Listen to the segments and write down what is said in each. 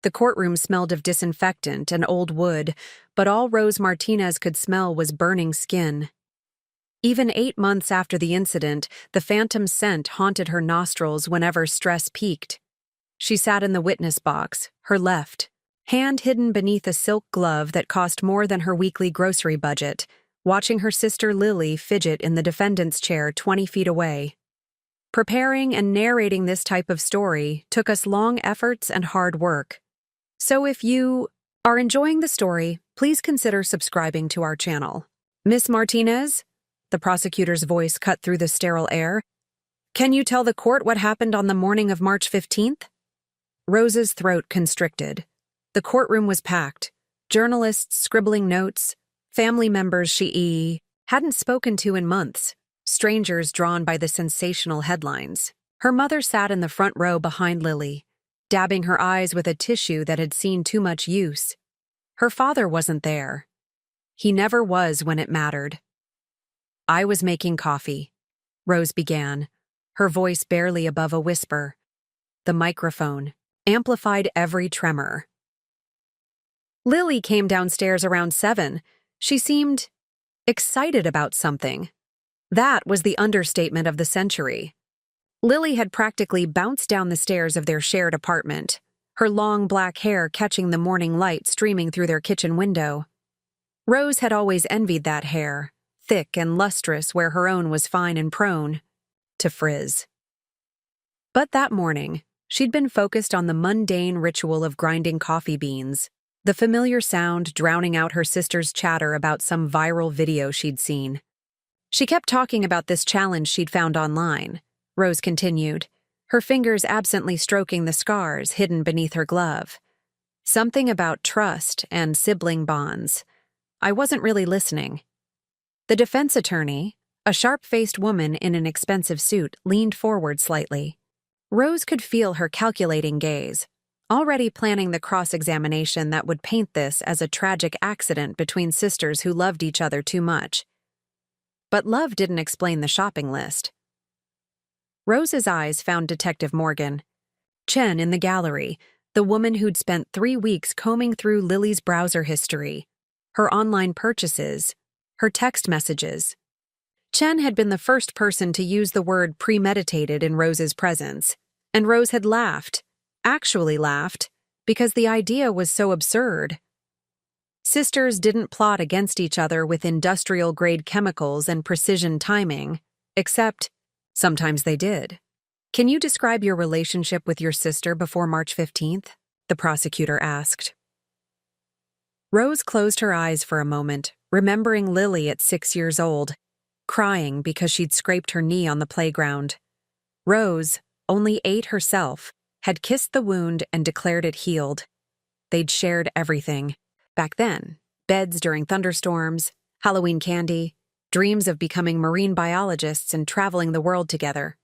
The courtroom smelled of disinfectant and old wood, but all Rose Martinez could smell was burning skin. Even 8 months after the incident, the phantom scent haunted her nostrils whenever stress peaked. She sat in the witness box, her left hand hidden beneath a silk glove that cost more than her weekly grocery budget, watching her sister Lily fidget in the defendant's chair 20 feet away. Preparing and narrating this type of story took us long efforts and hard work. So if you are enjoying the story, please consider subscribing to our channel. Miss Martinez? The prosecutor's voice cut through the sterile air. Can you tell the court what happened on the morning of March 15th? Rose's throat constricted. The courtroom was packed. Journalists scribbling notes, family members she hadn't spoken to in months, strangers drawn by the sensational headlines. Her mother sat in the front row behind Lily, dabbing her eyes with a tissue that had seen too much use. Her father wasn't there. He never was when it mattered. I was making coffee, Rose began, her voice barely above a whisper. The microphone amplified every tremor. Lily came downstairs around 7. She seemed excited about something. That was the understatement of the century. Lily had practically bounced down the stairs of their shared apartment, her long black hair catching the morning light streaming through their kitchen window. Rose had always envied that hair, thick and lustrous where her own was fine and prone to frizz. But that morning, she'd been focused on the mundane ritual of grinding coffee beans, the familiar sound drowning out her sister's chatter about some viral video she'd seen. She kept talking about this challenge she'd found online, Rose continued, her fingers absently stroking the scars hidden beneath her glove. Something about trust and sibling bonds. I wasn't really listening. The defense attorney, a sharp-faced woman in an expensive suit, leaned forward slightly. Rose could feel her calculating gaze, already planning the cross-examination that would paint this as a tragic accident between sisters who loved each other too much. But love didn't explain the shopping list. Rose's eyes found Detective Morgan. Chen in the gallery, the woman who'd spent 3 weeks combing through Lily's browser history, her online purchases, her text messages. Chen had been the first person to use the word premeditated in Rose's presence, and Rose had laughed, actually laughed, because the idea was so absurd. Sisters didn't plot against each other with industrial-grade chemicals and precision timing, except sometimes they did. Can you describe your relationship with your sister before March 15th? The prosecutor asked. Rose closed her eyes for a moment, remembering Lily at 6 years old, crying because she'd scraped her knee on the playground. Rose, only 8 herself, had kissed the wound and declared it healed. They'd shared everything. Back then, beds during thunderstorms, Halloween candy, dreams of becoming marine biologists and traveling the world together.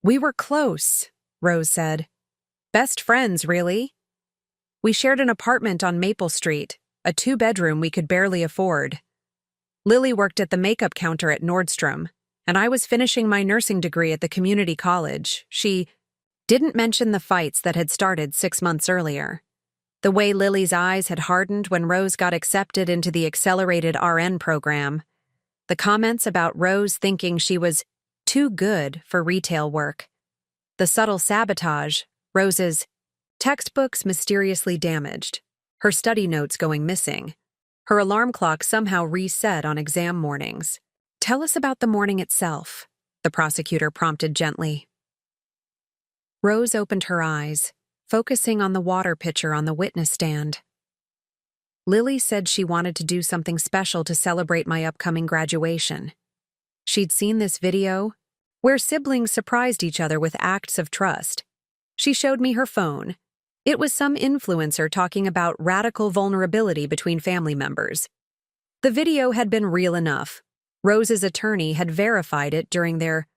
We were close, Rose said. Best friends, really. We shared an apartment on Maple Street, a 2-bedroom we could barely afford. Lily worked at the makeup counter at Nordstrom, and I was finishing my nursing degree at the community college. She didn't mention the fights that had started 6 months earlier. The way Lily's eyes had hardened when Rose got accepted into the accelerated RN program. The comments about Rose thinking she was too good for retail work. The subtle sabotage, Rose's textbooks mysteriously damaged, her study notes going missing, her alarm clock somehow reset on exam mornings. Tell us about the morning itself, the prosecutor prompted gently. Rose opened her eyes, focusing on the water pitcher on the witness stand. Lily said she wanted to do something special to celebrate my upcoming graduation. She'd seen this video, where siblings surprised each other with acts of trust. She showed me her phone. It was some influencer talking about radical vulnerability between family members. The video had been real enough. Rose's attorney had verified it during their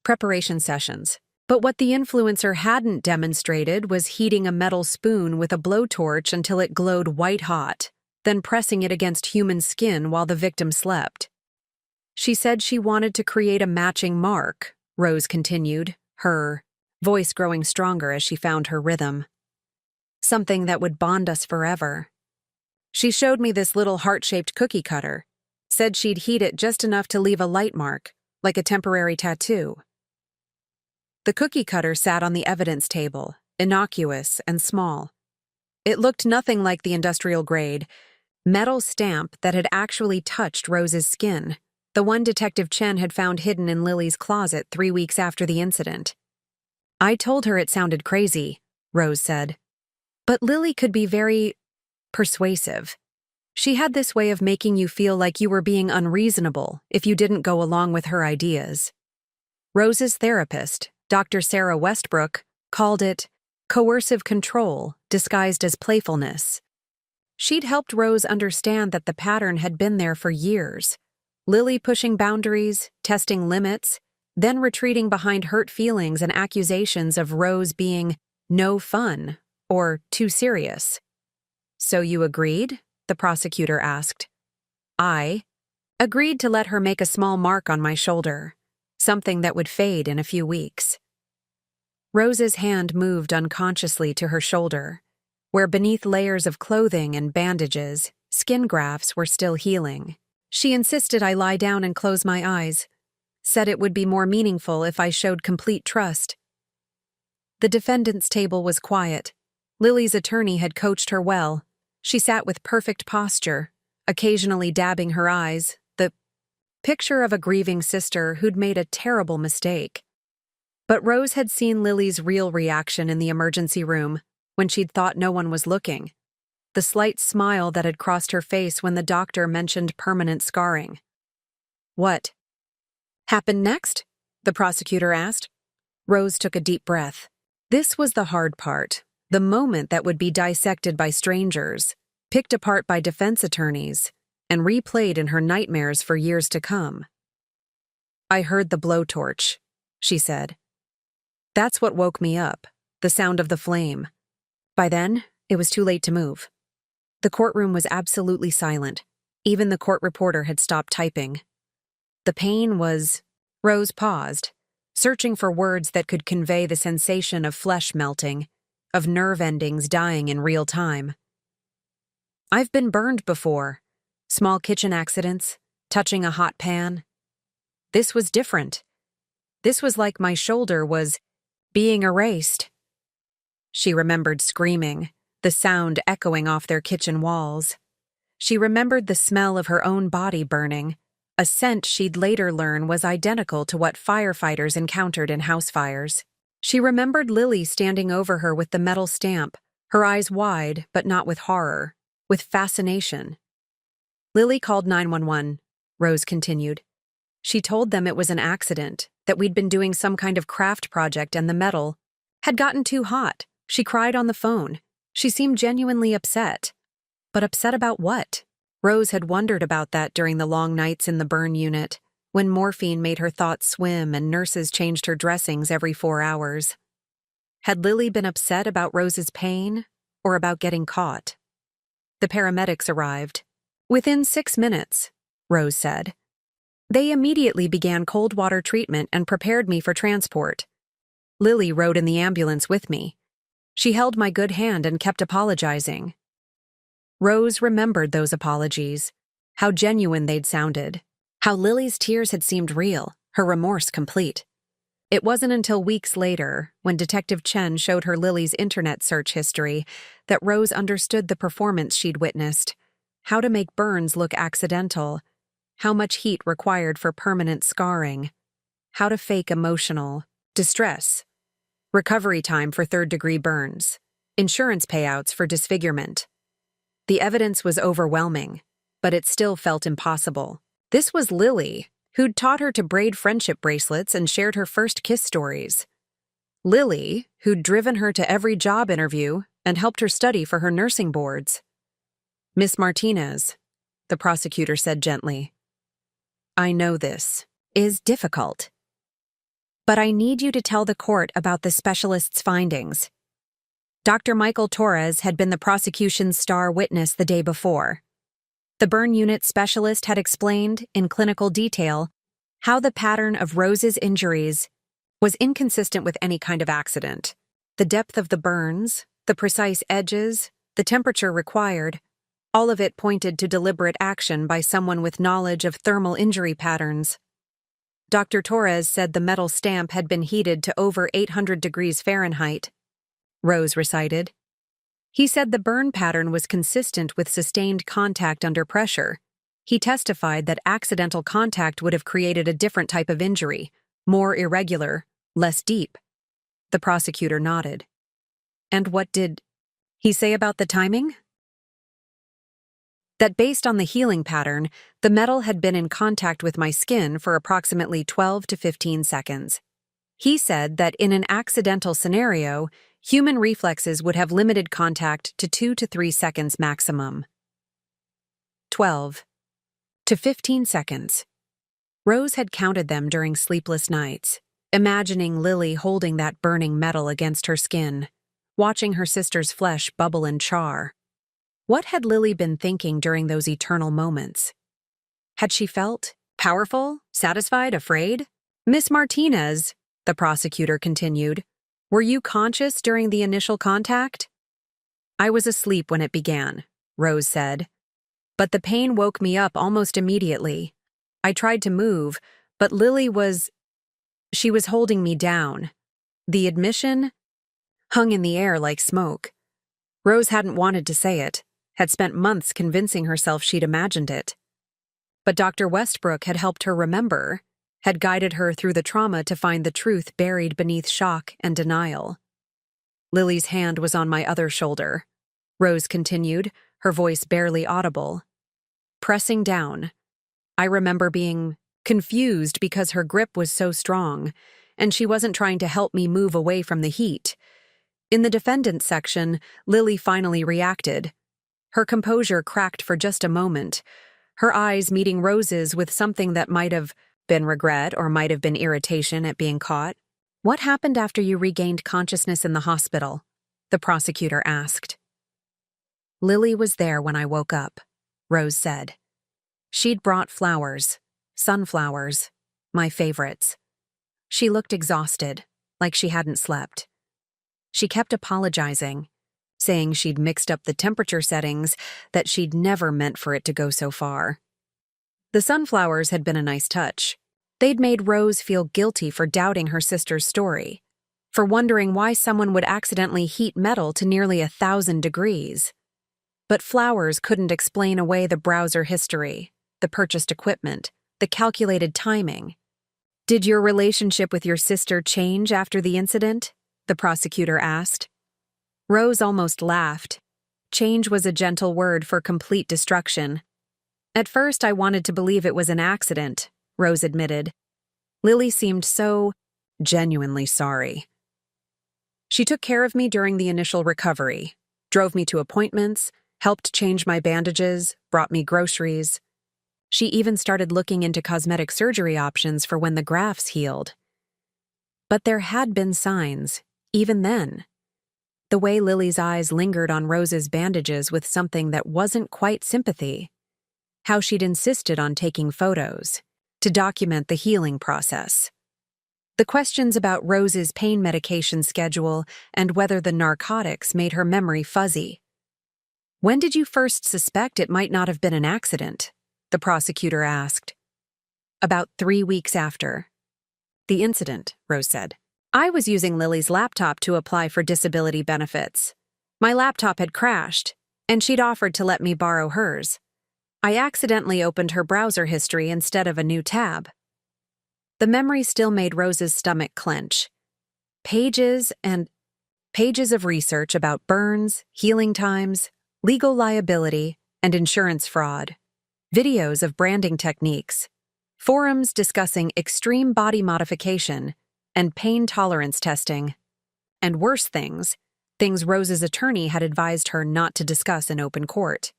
preparation sessions. But what the influencer hadn't demonstrated was heating a metal spoon with a blowtorch until it glowed white-hot, then pressing it against human skin while the victim slept. She said she wanted to create a matching mark, Rose continued, her voice growing stronger as she found her rhythm. something that would bond us forever. She showed me this little heart-shaped cookie cutter, said she'd heat it just enough to leave a light mark, like a temporary tattoo. The cookie cutter sat on the evidence table, innocuous and small. It looked nothing like the industrial-grade metal stamp that had actually touched Rose's skin, the one Detective Chen had found hidden in Lily's closet 3 weeks after the incident. I told her it sounded crazy, Rose said. But Lily could be very persuasive. She had this way of making you feel like you were being unreasonable if you didn't go along with her ideas. Rose's therapist, Dr. Sarah Westbrook, called it coercive control disguised as playfulness. She'd helped Rose understand that the pattern had been there for years. Lily pushing boundaries, testing limits, then retreating behind hurt feelings and accusations of Rose being no fun or too serious. So you agreed? The prosecutor asked. I agreed to let her make a small mark on my shoulder, something that would fade in a few weeks. Rose's hand moved unconsciously to her shoulder, where beneath layers of clothing and bandages, skin grafts were still healing. She insisted I lie down and close my eyes, said it would be more meaningful if I showed complete trust. The defendant's table was quiet. Lily's attorney had coached her well. She sat with perfect posture, occasionally dabbing her eyes, the picture of a grieving sister who'd made a terrible mistake. But Rose had seen Lily's real reaction in the emergency room, when she'd thought no one was looking. The slight smile that had crossed her face when the doctor mentioned permanent scarring. What happened next? The prosecutor asked. Rose took a deep breath. This was the hard part, the moment that would be dissected by strangers, picked apart by defense attorneys, and replayed in her nightmares for years to come. I heard the blowtorch, she said. That's what woke me up, the sound of the flame. By then, it was too late to move. The courtroom was absolutely silent. Even the court reporter had stopped typing. The pain was... Rose paused, searching for words that could convey the sensation of flesh melting, of nerve endings dying in real time. I've been burned before. Small kitchen accidents, touching a hot pan. This was different. This was like my shoulder was being erased. She remembered screaming, the sound echoing off their kitchen walls. She remembered the smell of her own body burning, a scent she'd later learn was identical to what firefighters encountered in house fires. She remembered Lily standing over her with the metal stamp, her eyes wide but not with horror, with fascination. Lily called 911, Rose continued. She told them it was an accident, that we'd been doing some kind of craft project and the metal had gotten too hot. She cried on the phone. She seemed genuinely upset. But upset about what? Rose had wondered about that during the long nights in the burn unit, when morphine made her thoughts swim and nurses changed her dressings every 4 hours. Had Lily been upset about Rose's pain, or about getting caught? The paramedics arrived. Within 6 minutes, Rose said. They immediately began cold water treatment and prepared me for transport. Lily rode in the ambulance with me. She held my good hand and kept apologizing. Rose remembered those apologies, how genuine they'd sounded, how Lily's tears had seemed real, her remorse complete. It wasn't until weeks later, when Detective Chen showed her Lily's internet search history, that Rose understood the performance she'd witnessed, how to make burns look accidental, how much heat required for permanent scarring, how to fake emotional distress, recovery time for third-degree burns, insurance payouts for disfigurement. The evidence was overwhelming, but it still felt impossible. This was Lily, who'd taught her to braid friendship bracelets and shared her first kiss stories. Lily, who'd driven her to every job interview and helped her study for her nursing boards. Miss Martinez, the prosecutor said gently, I know this is difficult, but I need you to tell the court about the specialist's findings. Dr. Michael Torres had been the prosecution's star witness the day before. The burn unit specialist had explained, in clinical detail, how the pattern of Rose's injuries was inconsistent with any kind of accident. The depth of the burns, The precise edges, the temperature required, all of it pointed to deliberate action by someone with knowledge of thermal injury patterns. Dr. Torres said the metal stamp had been heated to over 800 degrees Fahrenheit, Rose recited. He said the burn pattern was consistent with sustained contact under pressure. He testified that accidental contact would have created a different type of injury, more irregular, less deep. The prosecutor nodded. And what did he say about the timing? That based on the healing pattern, the metal had been in contact with my skin for approximately 12 to 15 seconds. He said that in an accidental scenario, human reflexes would have limited contact to 2 to 3 seconds maximum. 12 to 15 seconds. Rose had counted them during sleepless nights, imagining Lily holding that burning metal against her skin, watching her sister's flesh bubble and char. What had Lily been thinking during those eternal moments? Had she felt powerful, satisfied, afraid? Miss Martinez, the prosecutor continued, were you conscious during the initial contact? I was asleep when it began, Rose said. But the pain woke me up almost immediately. I tried to move, but Lily was holding me down. The admission hung in the air like smoke. Rose hadn't wanted to say it, had spent months convincing herself she'd imagined it. But Dr. Westbrook had helped her remember, had guided her through the trauma to find the truth buried beneath shock and denial. Lily's hand was on my other shoulder, Rose continued, her voice barely audible. Pressing down. I remember being confused because her grip was so strong, and she wasn't trying to help me move away from the heat. In the defendant's section, Lily finally reacted. Her composure cracked for just a moment, her eyes meeting Rose's with something that might have been regret or might have been irritation at being caught. What happened after you regained consciousness in the hospital? The prosecutor asked. Lily was there when I woke up, Rose said. She'd brought flowers, sunflowers, my favorites. She looked exhausted, like she hadn't slept. She kept apologizing, saying she'd mixed up the temperature settings, that she'd never meant for it to go so far. The sunflowers had been a nice touch. They'd made Rose feel guilty for doubting her sister's story, for wondering why someone would accidentally heat metal to nearly 1,000 degrees. But flowers couldn't explain away the browser history, the purchased equipment, the calculated timing. Did your relationship with your sister change after the incident? The prosecutor asked. Rose almost laughed. Change was a gentle word for complete destruction. At first, I wanted to believe it was an accident, Rose admitted. Lily seemed so genuinely sorry. She took care of me during the initial recovery, drove me to appointments, helped change my bandages, brought me groceries. She even started looking into cosmetic surgery options for when the grafts healed. But there had been signs, even then. The way Lily's eyes lingered on Rose's bandages with something that wasn't quite sympathy. How she'd insisted on taking photos to document the healing process. The questions about Rose's pain medication schedule and whether the narcotics made her memory fuzzy. When did you first suspect it might not have been an accident? The prosecutor asked. About 3 weeks after the incident, Rose said. I was using Lily's laptop to apply for disability benefits. My laptop had crashed, and she'd offered to let me borrow hers. I accidentally opened her browser history instead of a new tab. The memory still made Rose's stomach clench. Pages and pages of research about burns, healing times, legal liability, and insurance fraud. Videos of branding techniques. Forums discussing extreme body modification and pain tolerance testing. And worse things Rose's attorney had advised her not to discuss in open court.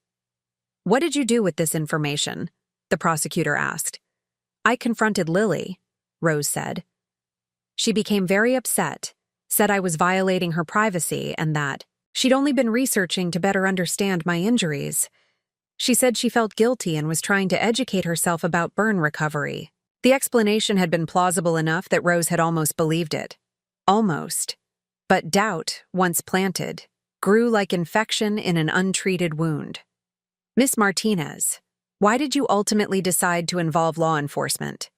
What did you do with this information? The prosecutor asked. I confronted Lily, Rose said. She became very upset, said I was violating her privacy and that she'd only been researching to better understand my injuries. She said she felt guilty and was trying to educate herself about burn recovery. The explanation had been plausible enough that Rose had almost believed it. Almost. But doubt, once planted, grew like infection in an untreated wound. Miss Martinez, why did you ultimately decide to involve law enforcement?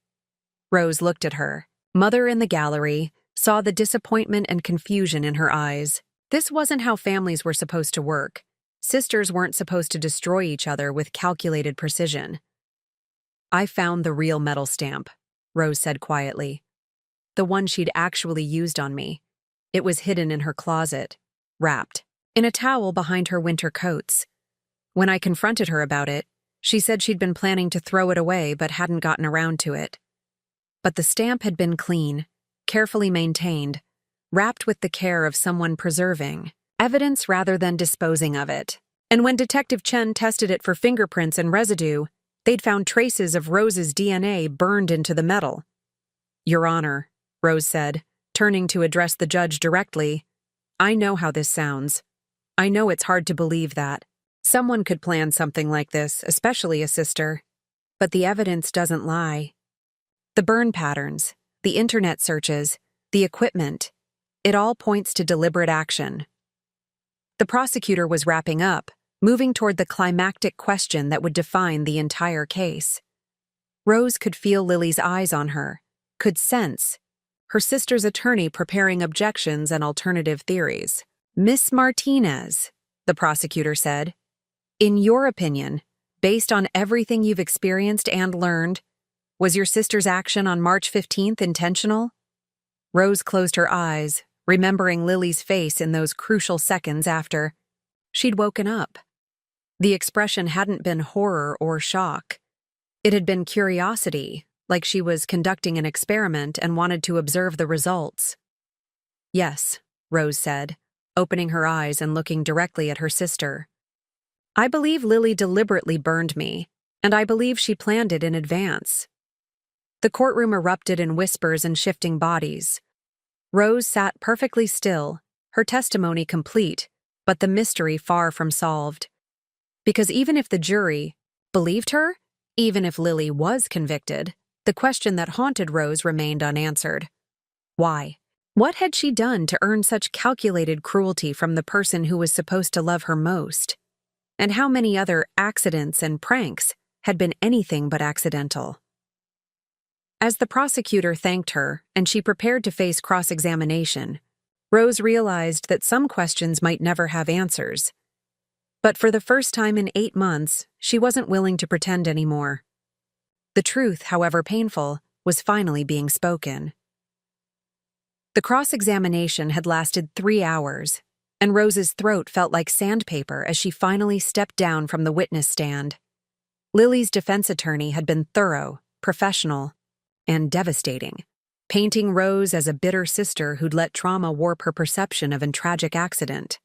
Rose looked at her. Mother in the gallery saw the disappointment and confusion in her eyes. This wasn't how families were supposed to work. Sisters weren't supposed to destroy each other with calculated precision. I found the real metal stamp, Rose said quietly. The one she'd actually used on me. It was hidden in her closet, wrapped in a towel behind her winter coats. When I confronted her about it, she said she'd been planning to throw it away but hadn't gotten around to it. But the stamp had been clean, carefully maintained, wrapped with the care of someone preserving evidence rather than disposing of it. And when Detective Chen tested it for fingerprints and residue, they'd found traces of Rose's DNA burned into the metal. Your Honor, Rose said, turning to address the judge directly, I know how this sounds. I know it's hard to believe that. Someone could plan something like this, especially a sister. But the evidence doesn't lie. The burn patterns, the internet searches, the equipment, it all points to deliberate action. The prosecutor was wrapping up, moving toward the climactic question that would define the entire case. Rose could feel Lily's eyes on her, could sense her sister's attorney preparing objections and alternative theories. Miss Martinez, the prosecutor said, in your opinion, based on everything you've experienced and learned, was your sister's action on March 15th intentional? Rose closed her eyes, remembering Lily's face in those crucial seconds after she'd woken up. The expression hadn't been horror or shock. It had been curiosity, like she was conducting an experiment and wanted to observe the results. Yes, Rose said, opening her eyes and looking directly at her sister. I believe Lily deliberately burned me, and I believe she planned it in advance. The courtroom erupted in whispers and shifting bodies. Rose sat perfectly still, her testimony complete, but the mystery far from solved. Because even if the jury believed her, even if Lily was convicted, the question that haunted Rose remained unanswered. Why? What had she done to earn such calculated cruelty from the person who was supposed to love her most? And how many other accidents and pranks had been anything but accidental? As the prosecutor thanked her and she prepared to face cross-examination, Rose realized that some questions might never have answers. But for the first time in 8 months, she wasn't willing to pretend anymore. The truth, however painful, was finally being spoken. The cross-examination had lasted 3 hours, and Rose's throat felt like sandpaper as she finally stepped down from the witness stand. Lily's defense attorney had been thorough, professional, and devastating, painting Rose as a bitter sister who'd let trauma warp her perception of a tragic accident.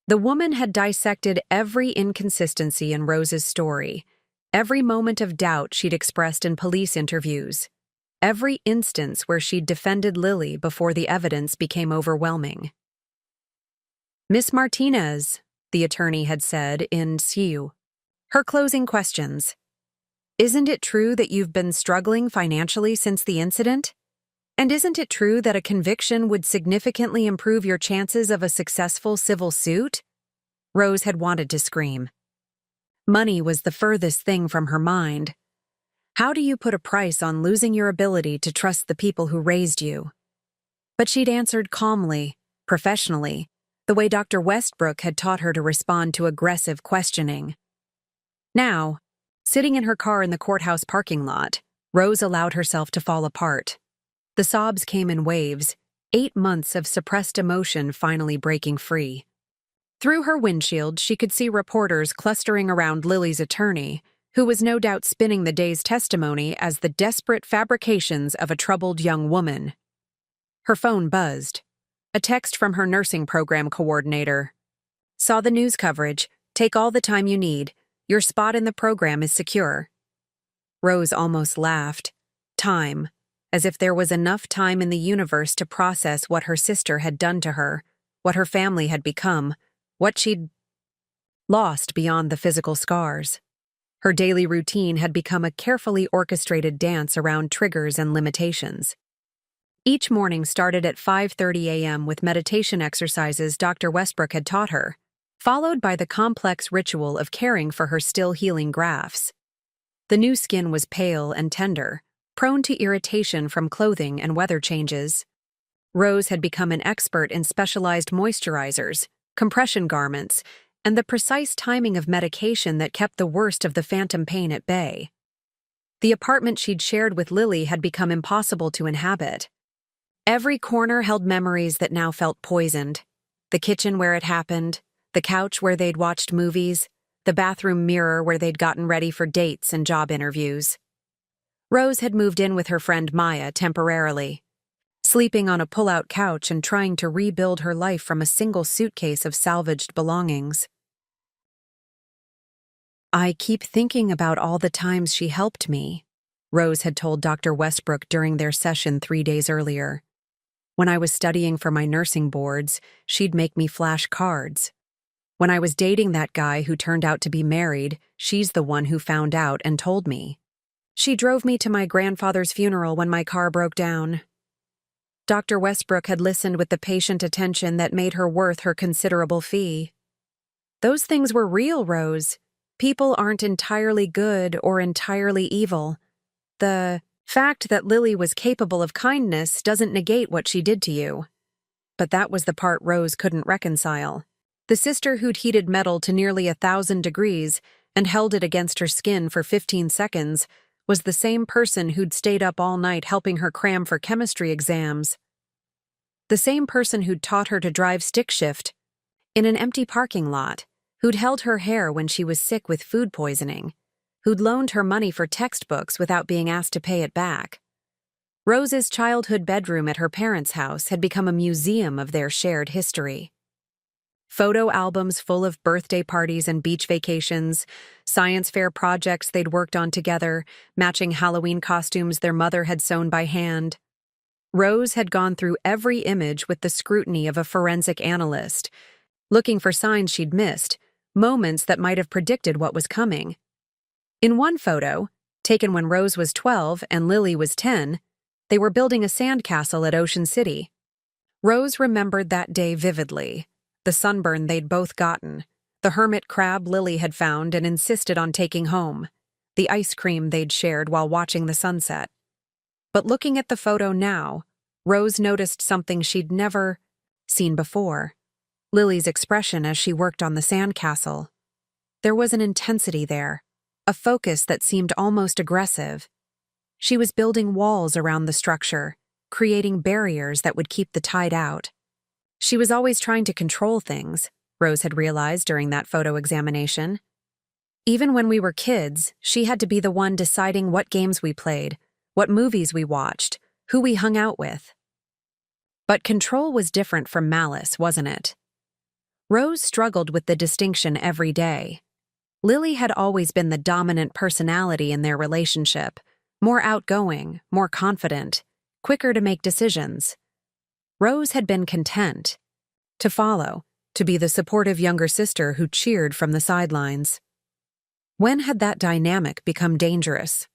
The woman had dissected every inconsistency in Rose's story, every moment of doubt she'd expressed in police interviews, every instance where she'd defended Lily before the evidence became overwhelming. Miss Martinez, the attorney had said in Siu, her closing questions. Isn't it true that you've been struggling financially since the incident? And isn't it true that a conviction would significantly improve your chances of a successful civil suit? Rose had wanted to scream. Money was the furthest thing from her mind. How do you put a price on losing your ability to trust the people who raised you? But she'd answered calmly, professionally, the way Dr. Westbrook had taught her to respond to aggressive questioning. Now, sitting in her car in the courthouse parking lot, Rose allowed herself to fall apart. The sobs came in waves, 8 months of suppressed emotion finally breaking free. Through her windshield, she could see reporters clustering around Lily's attorney, who was no doubt spinning the day's testimony as the desperate fabrications of a troubled young woman. Her phone buzzed. A text from her nursing program coordinator. Saw the news coverage. Take all the time you need. Your spot in the program is secure. Rose almost laughed. Time. As if there was enough time in the universe to process what her sister had done to her, what her family had become, what she'd lost beyond the physical scars. Her daily routine had become a carefully orchestrated dance around triggers and limitations. Each morning started at 5:30 a.m. with meditation exercises Dr. Westbrook had taught her, followed by the complex ritual of caring for her still healing grafts. The new skin was pale and tender, prone to irritation from clothing and weather changes. Rose had become an expert in specialized moisturizers, compression garments, and the precise timing of medication that kept the worst of the phantom pain at bay. The apartment she'd shared with Lily had become impossible to inhabit. Every corner held memories that now felt poisoned. The kitchen where it happened, the couch where they'd watched movies, the bathroom mirror where they'd gotten ready for dates and job interviews. Rose had moved in with her friend Maya temporarily, sleeping on a pull-out couch and trying to rebuild her life from a single suitcase of salvaged belongings. "I keep thinking about all the times she helped me," Rose had told Dr. Westbrook during their session 3 days earlier. "When I was studying for my nursing boards, she'd make me flash cards. When I was dating that guy who turned out to be married, she's the one who found out and told me. She drove me to my grandfather's funeral when my car broke down." Dr. Westbrook had listened with the patient attention that made her worth her considerable fee. "Those things were real, Rose. People aren't entirely good or entirely evil. The fact that Lily was capable of kindness doesn't negate what she did to you." But that was the part Rose couldn't reconcile. The sister who'd heated metal to nearly 1,000 degrees and held it against her skin for 15 seconds was the same person who'd stayed up all night helping her cram for chemistry exams. The same person who'd taught her to drive stick shift in an empty parking lot, who'd held her hair when she was sick with food poisoning, who'd loaned her money for textbooks without being asked to pay it back. Rose's childhood bedroom at her parents' house had become a museum of their shared history. Photo albums full of birthday parties and beach vacations, science fair projects they'd worked on together, matching Halloween costumes their mother had sewn by hand. Rose had gone through every image with the scrutiny of a forensic analyst, looking for signs she'd missed, moments that might have predicted what was coming. In one photo, taken when Rose was 12 and Lily was 10, they were building a sandcastle at Ocean City. Rose remembered that day vividly. The sunburn they'd both gotten, the hermit crab Lily had found and insisted on taking home, the ice cream they'd shared while watching the sunset. But looking at the photo now, Rose noticed something she'd never seen before: Lily's expression as she worked on the sandcastle. There was an intensity there, a focus that seemed almost aggressive. She was building walls around the structure, creating barriers that would keep the tide out. She was always trying to control things, Rose had realized during that photo examination. Even when we were kids, she had to be the one deciding what games we played, what movies we watched, who we hung out with. But control was different from malice, wasn't it? Rose struggled with the distinction every day. Lily had always been the dominant personality in their relationship, more outgoing, more confident, quicker to make decisions. Rose had been content to follow, to be the supportive younger sister who cheered from the sidelines. When had that dynamic become dangerous?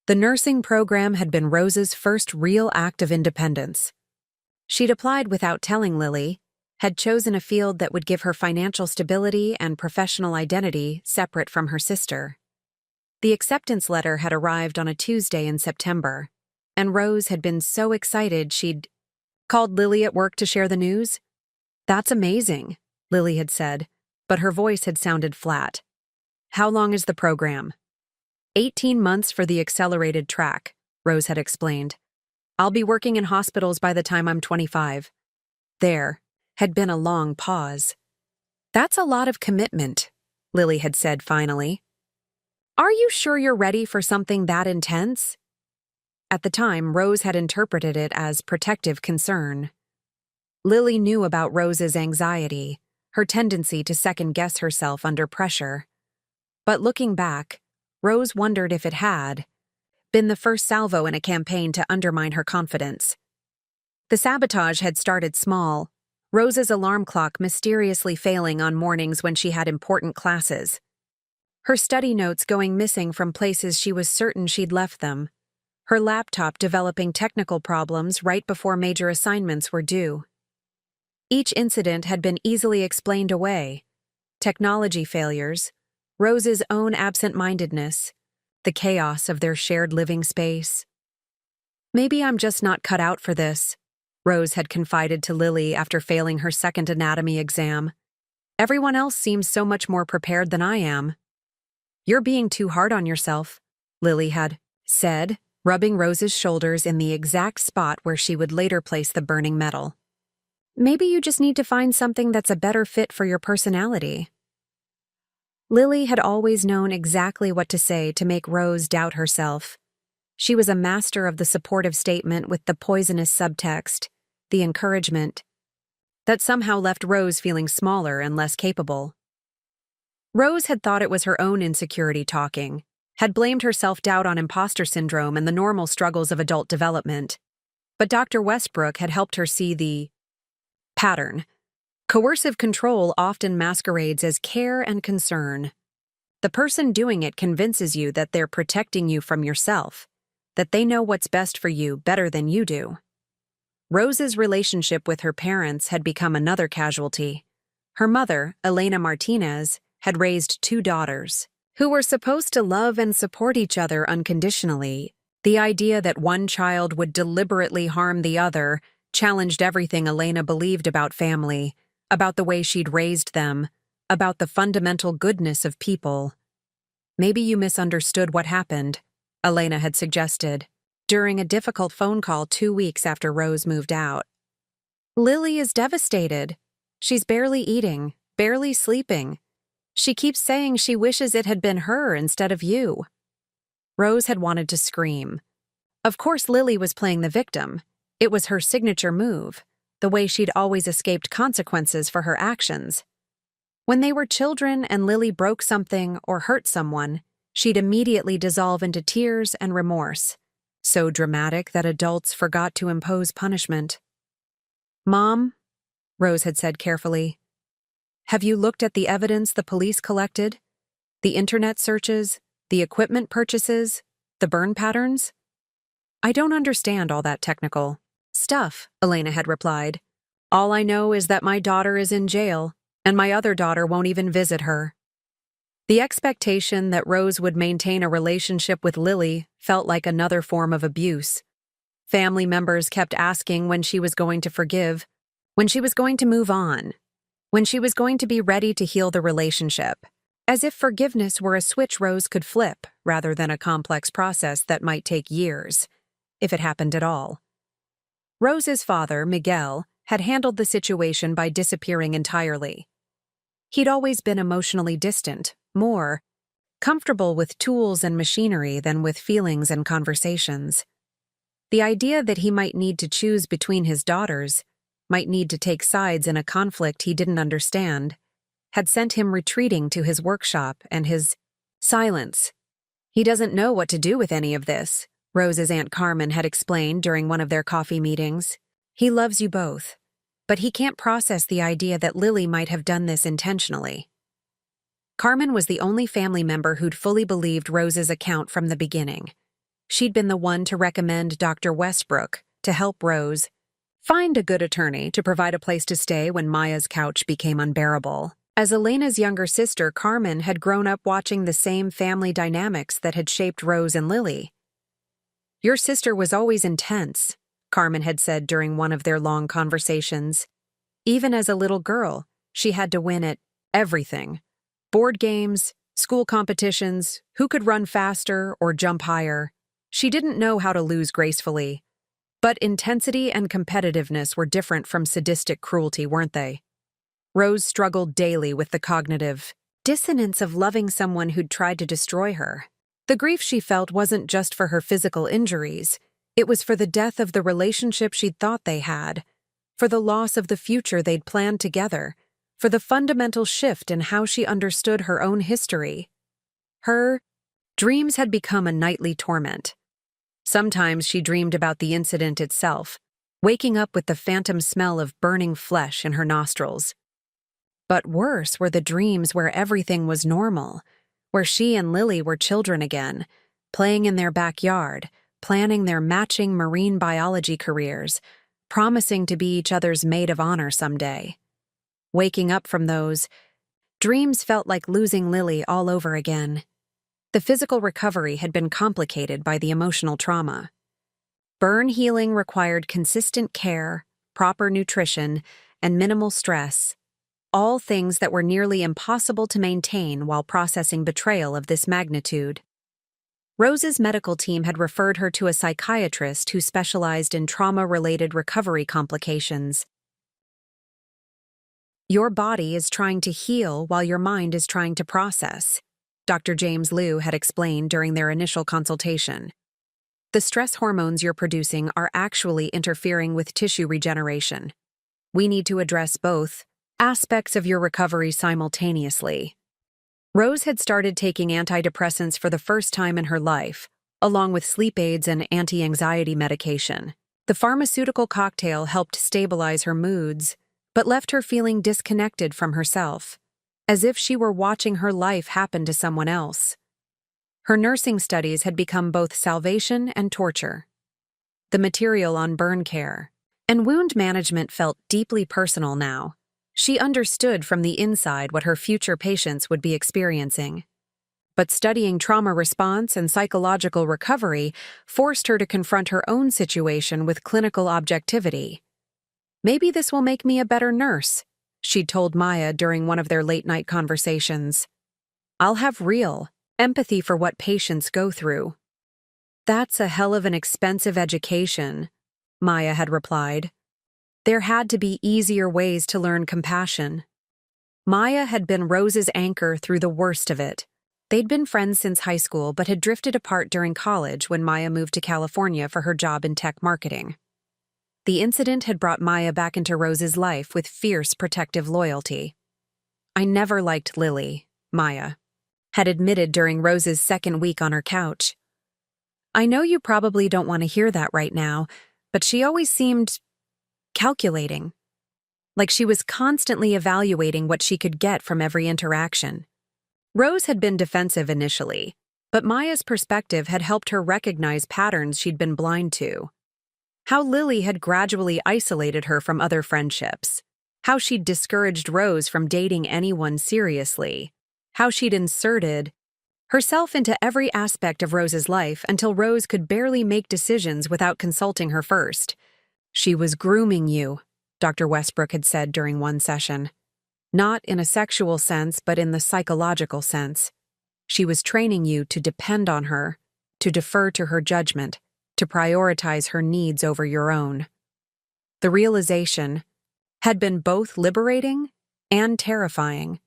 The nursing program had been Rose's first real act of independence. She'd applied without telling Lily, had chosen a field that would give her financial stability and professional identity separate from her sister. The acceptance letter had arrived on a Tuesday in September, and Rose had been so excited she'd called Lily at work to share the news. "That's amazing," Lily had said, but her voice had sounded flat. "How long is the program?" 18 months for the accelerated track, Rose had explained. "I'll be working in hospitals by the time I'm 25. There had been a long pause. "That's a lot of commitment," Lily had said finally. "Are you sure you're ready for something that intense?" At the time, Rose had interpreted it as protective concern. Lily knew about Rose's anxiety, her tendency to second-guess herself under pressure. But looking back, Rose wondered if it had been the first salvo in a campaign to undermine her confidence. The sabotage had started small, Rose's alarm clock mysteriously failing on mornings when she had important classes, her study notes going missing from places she was certain she'd left them, her laptop developing technical problems right before major assignments were due. Each incident had been easily explained away: technology failures, Rose's own absent-mindedness, the chaos of their shared living space. "Maybe I'm just not cut out for this," Rose had confided to Lily after failing her second anatomy exam. "Everyone else seems so much more prepared than I am." "You're being too hard on yourself," Lily had said, rubbing Rose's shoulders in the exact spot where she would later place the burning metal. "Maybe you just need to find something that's a better fit for your personality." Lily had always known exactly what to say to make Rose doubt herself. She was a master of the supportive statement with the poisonous subtext, the encouragement, that somehow left Rose feeling smaller and less capable. Rose had thought it was her own insecurity talking, had blamed her self-doubt on imposter syndrome and the normal struggles of adult development. But Dr. Westbrook had helped her see the pattern. Coercive control often masquerades as care and concern. The person doing it convinces you that they're protecting you from yourself, that they know what's best for you better than you do. Rose's relationship with her parents had become another casualty. Her mother, Rose Martinez, had raised 2 daughters, who were supposed to love and support each other unconditionally. The idea that one child would deliberately harm the other challenged everything Elena believed about family, about the way she'd raised them, about the fundamental goodness of people. "Maybe you misunderstood what happened," Elena had suggested, during a difficult phone call 2 weeks after Rose moved out. "Lily is devastated. She's barely eating, barely sleeping. She keeps saying she wishes it had been her instead of you." Rose had wanted to scream. Of course Lily was playing the victim. It was her signature move, the way she'd always escaped consequences for her actions. When they were children and Lily broke something or hurt someone, she'd immediately dissolve into tears and remorse, so dramatic that adults forgot to impose punishment. "Mom," Rose had said carefully, "have you looked at the evidence the police collected? The internet searches, the equipment purchases, the burn patterns?" "I don't understand all that technical stuff," Elena had replied. "All I know is that my daughter is in jail, and my other daughter won't even visit her." The expectation that Rose would maintain a relationship with Lily felt like another form of abuse. Family members kept asking when she was going to forgive, when she was going to move on, when she was going to be ready to heal the relationship, as if forgiveness were a switch Rose could flip rather than a complex process that might take years, if it happened at all. Rose's father, Miguel, had handled the situation by disappearing entirely. He'd always been emotionally distant, more comfortable with tools and machinery than with feelings and conversations. The idea that he might need to choose between his daughters, might need to take sides in a conflict he didn't understand, had sent him retreating to his workshop and his silence. "He doesn't know what to do with any of this," Rose's Aunt Carmen had explained during one of their coffee meetings. "He loves you both, but he can't process the idea that Lily might have done this intentionally." Carmen was the only family member who'd fully believed Rose's account from the beginning. She'd been the one to recommend Dr. Westbrook to help Rose find a good attorney to provide a place to stay when Maya's couch became unbearable. As Elena's younger sister, Carmen had grown up watching the same family dynamics that had shaped Rose and Lily. "Your sister was always intense," Carmen had said during one of their long conversations. "Even as a little girl, she had to win at everything. Board games, school competitions, who could run faster or jump higher. She didn't know how to lose gracefully. But intensity and competitiveness were different from sadistic cruelty, weren't they?" Rose struggled daily with the cognitive dissonance of loving someone who'd tried to destroy her. The grief she felt wasn't just for her physical injuries. It was for the death of the relationship she'd thought they had, for the loss of the future they'd planned together, for the fundamental shift in how she understood her own history. Her dreams had become a nightly torment. Sometimes she dreamed about the incident itself, waking up with the phantom smell of burning flesh in her nostrils. But worse were the dreams where everything was normal, where she and Lily were children again, playing in their backyard, planning their matching marine biology careers, promising to be each other's maid of honor someday. Waking up from those dreams felt like losing Lily all over again. The physical recovery had been complicated by the emotional trauma. Burn healing required consistent care, proper nutrition, and minimal stress, all things that were nearly impossible to maintain while processing betrayal of this magnitude. Rose's medical team had referred her to a psychiatrist who specialized in trauma-related recovery complications. Your body is trying to heal while your mind is trying to process, Dr. James Liu had explained during their initial consultation. The stress hormones you're producing are actually interfering with tissue regeneration. We need to address both aspects of your recovery simultaneously. Rose had started taking antidepressants for the first time in her life, along with sleep aids and anti-anxiety medication. The pharmaceutical cocktail helped stabilize her moods, but left her feeling disconnected from herself, as if she were watching her life happen to someone else. Her nursing studies had become both salvation and torture. The material on burn care and wound management felt deeply personal now. She understood from the inside what her future patients would be experiencing. But studying trauma response and psychological recovery forced her to confront her own situation with clinical objectivity. "Maybe this will make me a better nurse," she'd told Maya during one of their late-night conversations. "I'll have real empathy for what patients go through." "That's a hell of an expensive education," Maya had replied. There had to be easier ways to learn compassion. Maya had been Rose's anchor through the worst of it. They'd been friends since high school but had drifted apart during college when Maya moved to California for her job in tech marketing. The incident had brought Maya back into Rose's life with fierce protective loyalty. "I never liked Lily," Maya had admitted during Rose's second week on her couch. "I know you probably don't want to hear that right now, but she always seemed calculating. Like she was constantly evaluating what she could get from every interaction." Rose had been defensive initially, but Maya's perspective had helped her recognize patterns she'd been blind to. How Lily had gradually isolated her from other friendships. How she'd discouraged Rose from dating anyone seriously. How she'd inserted herself into every aspect of Rose's life until Rose could barely make decisions without consulting her first. "She was grooming you," Dr. Westbrook had said during one session. "Not in a sexual sense, but in the psychological sense. She was training you to depend on her, to defer to her judgment, to prioritize her needs over your own." The realization had been both liberating and terrifying.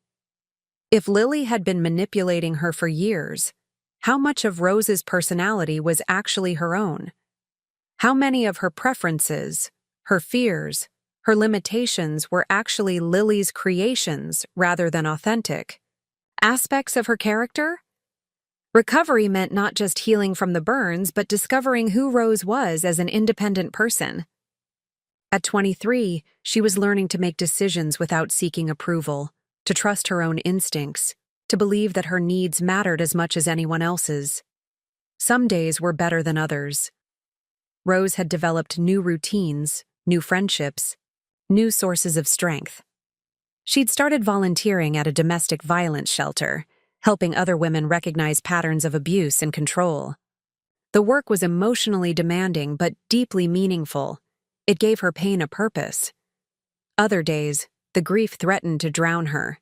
If Lily had been manipulating her for years, how much of Rose's personality was actually her own? How many of her preferences, her fears, her limitations were actually Lily's creations rather than authentic? Aspects of her character? Recovery meant not just healing from the burns, but discovering who Rose was as an independent person. At 23, she was learning to make decisions without seeking approval, to trust her own instincts, to believe that her needs mattered as much as anyone else's. Some days were better than others. Rose had developed new routines, new friendships, new sources of strength. She'd started volunteering at a domestic violence shelter, helping other women recognize patterns of abuse and control. The work was emotionally demanding but deeply meaningful. It gave her pain a purpose. Other days, the grief threatened to drown her.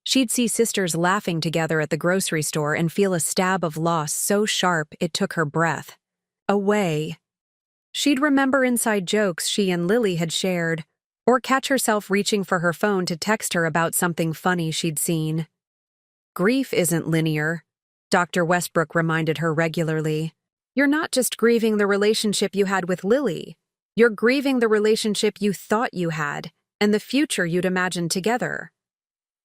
She'd see sisters laughing together at the grocery store and feel a stab of loss so sharp it took her breath away. She'd remember inside jokes she and Lily had shared, or catch herself reaching for her phone to text her about something funny she'd seen. "Grief isn't linear," Dr. Westbrook reminded her regularly. "You're not just grieving the relationship you had with Lily. You're grieving the relationship you thought you had and the future you'd imagined together."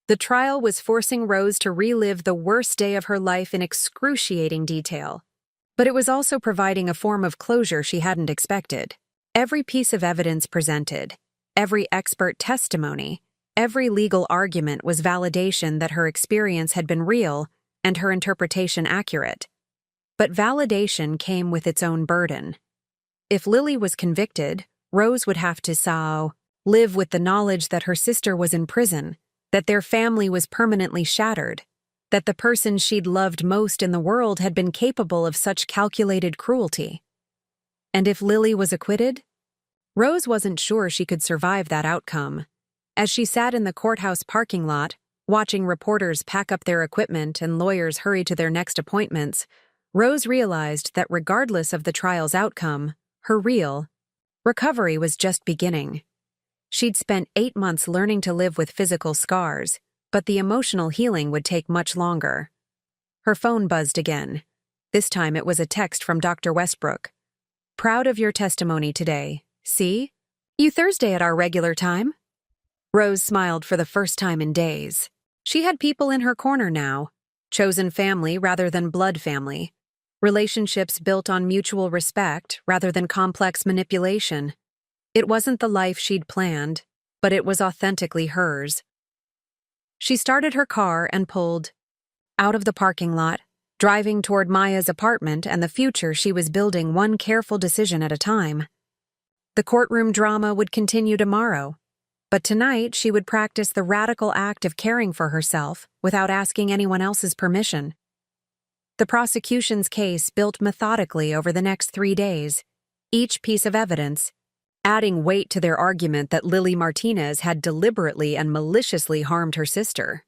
The trial was forcing Rose to relive the worst day of her life in excruciating detail. But it was also providing a form of closure she hadn't expected. Every piece of evidence presented, every expert testimony, every legal argument was validation that her experience had been real and her interpretation accurate. But validation came with its own burden. If Lily was convicted, Rose would have to live with the knowledge that her sister was in prison, that their family was permanently shattered, that the person she'd loved most in the world had been capable of such calculated cruelty. And if Lily was acquitted? Rose wasn't sure she could survive that outcome. As she sat in the courthouse parking lot, watching reporters pack up their equipment and lawyers hurry to their next appointments, Rose realized that regardless of the trial's outcome, her real recovery was just beginning. She'd spent 8 months learning to live with physical scars, but the emotional healing would take much longer. Her phone buzzed again. This time it was a text from Dr. Westbrook. "Proud of your testimony today. See? You Thursday at our regular time?" Rose smiled for the first time in days. She had people in her corner now, chosen family rather than blood family, relationships built on mutual respect rather than complex manipulation. It wasn't the life she'd planned, but it was authentically hers. She started her car and pulled out of the parking lot, driving toward Maya's apartment and the future she was building one careful decision at a time. The courtroom drama would continue tomorrow, but tonight she would practice the radical act of caring for herself without asking anyone else's permission. The prosecution's case built methodically over the next 3 days, each piece of evidence adding weight to their argument that Lily Martinez had deliberately and maliciously harmed her sister.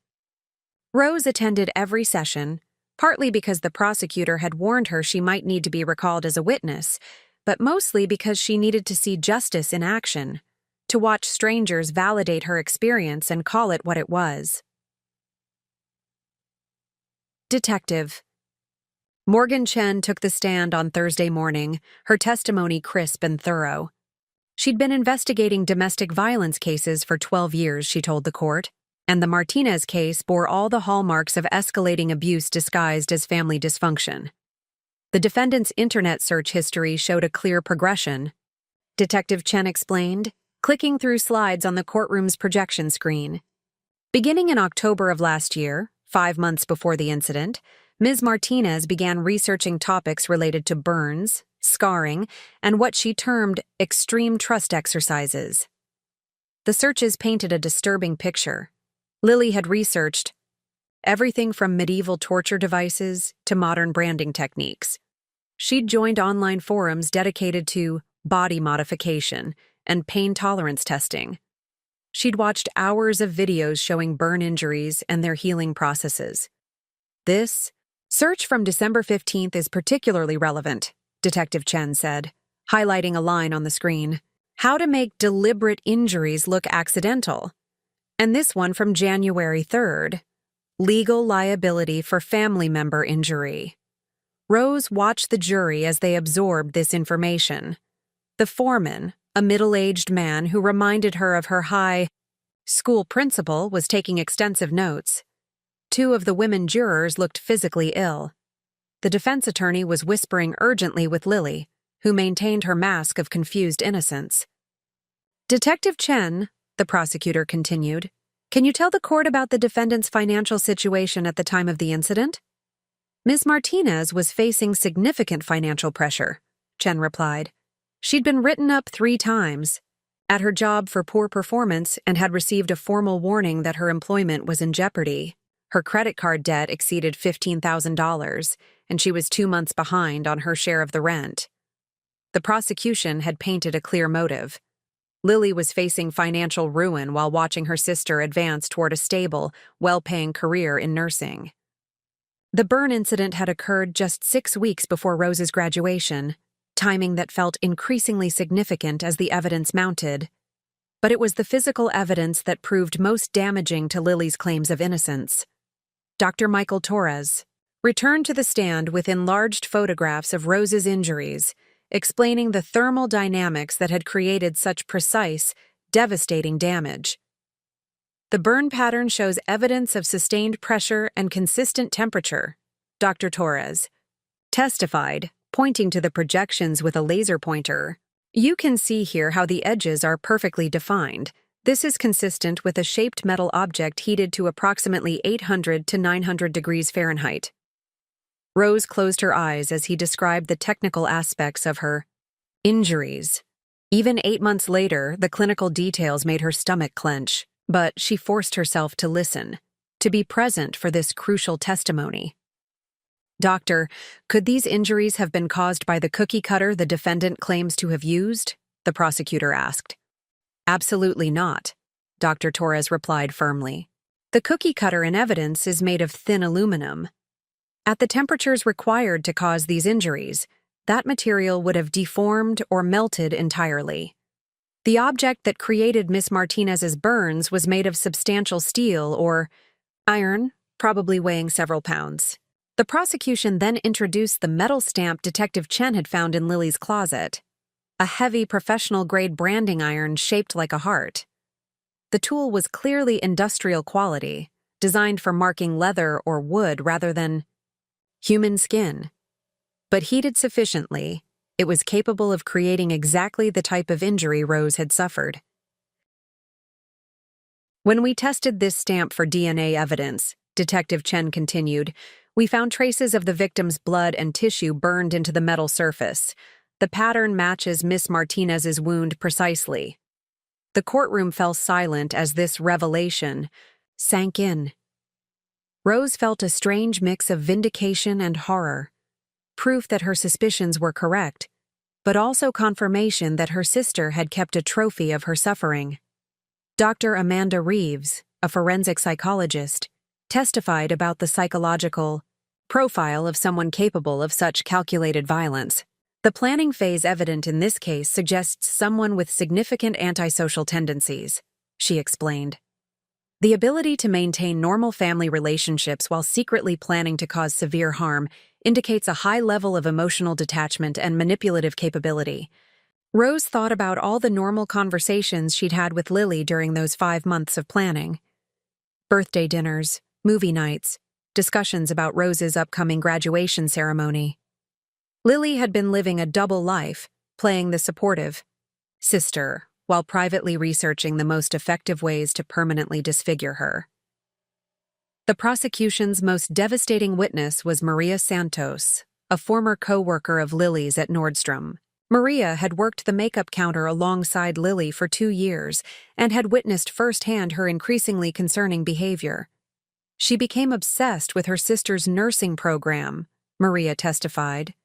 Rose attended every session, partly because the prosecutor had warned her she might need to be recalled as a witness, but mostly because she needed to see justice in action, to watch strangers validate her experience and call it what it was. Detective Morgan Chen took the stand on Thursday morning, her testimony crisp and thorough. She'd been investigating domestic violence cases for 12 years, she told the court, and the Martinez case bore all the hallmarks of escalating abuse disguised as family dysfunction. The defendant's internet search history showed a clear progression. Detective Chen explained, clicking through slides on the courtroom's projection screen. Beginning in October of last year, 5 months before the incident, Ms. Martinez began researching topics related to burns, scarring, and what she termed extreme trust exercises. The searches painted a disturbing picture. Lily had researched everything from medieval torture devices to modern branding techniques. She'd joined online forums dedicated to body modification and pain tolerance testing. She'd watched hours of videos showing burn injuries and their healing processes. This search from December 15th is particularly relevant, Detective Chen said, highlighting a line on the screen. How to make deliberate injuries look accidental. And this one from January 3rd. Legal liability for family member injury. Rose watched the jury as they absorbed this information. The foreman, a middle-aged man who reminded her of her high school principal, was taking extensive notes. 2 of the women jurors looked physically ill. The defense attorney was whispering urgently with Lily, who maintained her mask of confused innocence. Detective Chen, the prosecutor continued, can you tell the court about the defendant's financial situation at the time of the incident? Ms. Martinez was facing significant financial pressure, Chen replied. She'd been written up 3 times at her job for poor performance and had received a formal warning that her employment was in jeopardy. Her credit card debt exceeded $15,000, and she was 2 months behind on her share of the rent. The prosecution had painted a clear motive. Lily was facing financial ruin while watching her sister advance toward a stable, well-paying career in nursing. The burn incident had occurred just 6 weeks before Rose's graduation, timing that felt increasingly significant as the evidence mounted. But it was the physical evidence that proved most damaging to Lily's claims of innocence. Dr. Michael Torres returned to the stand with enlarged photographs of Rose's injuries, explaining the thermal dynamics that had created such precise, devastating damage. The burn pattern shows evidence of sustained pressure and consistent temperature, Dr. Torres testified, pointing to the projections with a laser pointer. You can see here how the edges are perfectly defined. This is consistent with a shaped metal object heated to approximately 800 to 900 degrees Fahrenheit. Rose closed her eyes as he described the technical aspects of her injuries. Even 8 months later, the clinical details made her stomach clench, but she forced herself to listen, to be present for this crucial testimony. "Doctor, could these injuries have been caused by the cookie cutter the defendant claims to have used?" the prosecutor asked. "Absolutely not," Dr. Torres replied firmly. "The cookie cutter in evidence is made of thin aluminum. At the temperatures required to cause these injuries, that material would have deformed or melted entirely. The object that created Miss Martinez's burns was made of substantial steel or iron, probably weighing several pounds." The prosecution then introduced the metal stamp Detective Chen had found in Lily's closet, a heavy professional-grade branding iron shaped like a heart. The tool was clearly industrial quality, designed for marking leather or wood rather than human skin. But heated sufficiently, it was capable of creating exactly the type of injury Rose had suffered. "When we tested this stamp for DNA evidence," Detective Chen continued, "we found traces of the victim's blood and tissue burned into the metal surface. The pattern matches Miss Martinez's wound precisely." The courtroom fell silent as this revelation sank in. Rose felt a strange mix of vindication and horror, proof that her suspicions were correct, but also confirmation that her sister had kept a trophy of her suffering. Dr. Amanda Reeves, a forensic psychologist, testified about the psychological profile of someone capable of such calculated violence. "The planning phase evident in this case suggests someone with significant antisocial tendencies," she explained. "The ability to maintain normal family relationships while secretly planning to cause severe harm indicates a high level of emotional detachment and manipulative capability." Rose thought about all the normal conversations she'd had with Lily during those 5 months of planning. Birthday dinners, movie nights, discussions about Rose's upcoming graduation ceremony. Lily had been living a double life, playing the supportive sister while privately researching the most effective ways to permanently disfigure her. The prosecution's most devastating witness was Maria Santos, a former co-worker of Lily's at Nordstrom. Maria had worked the makeup counter alongside Lily for 2 years and had witnessed firsthand her increasingly concerning behavior. She became obsessed with her sister's nursing program, Maria testified.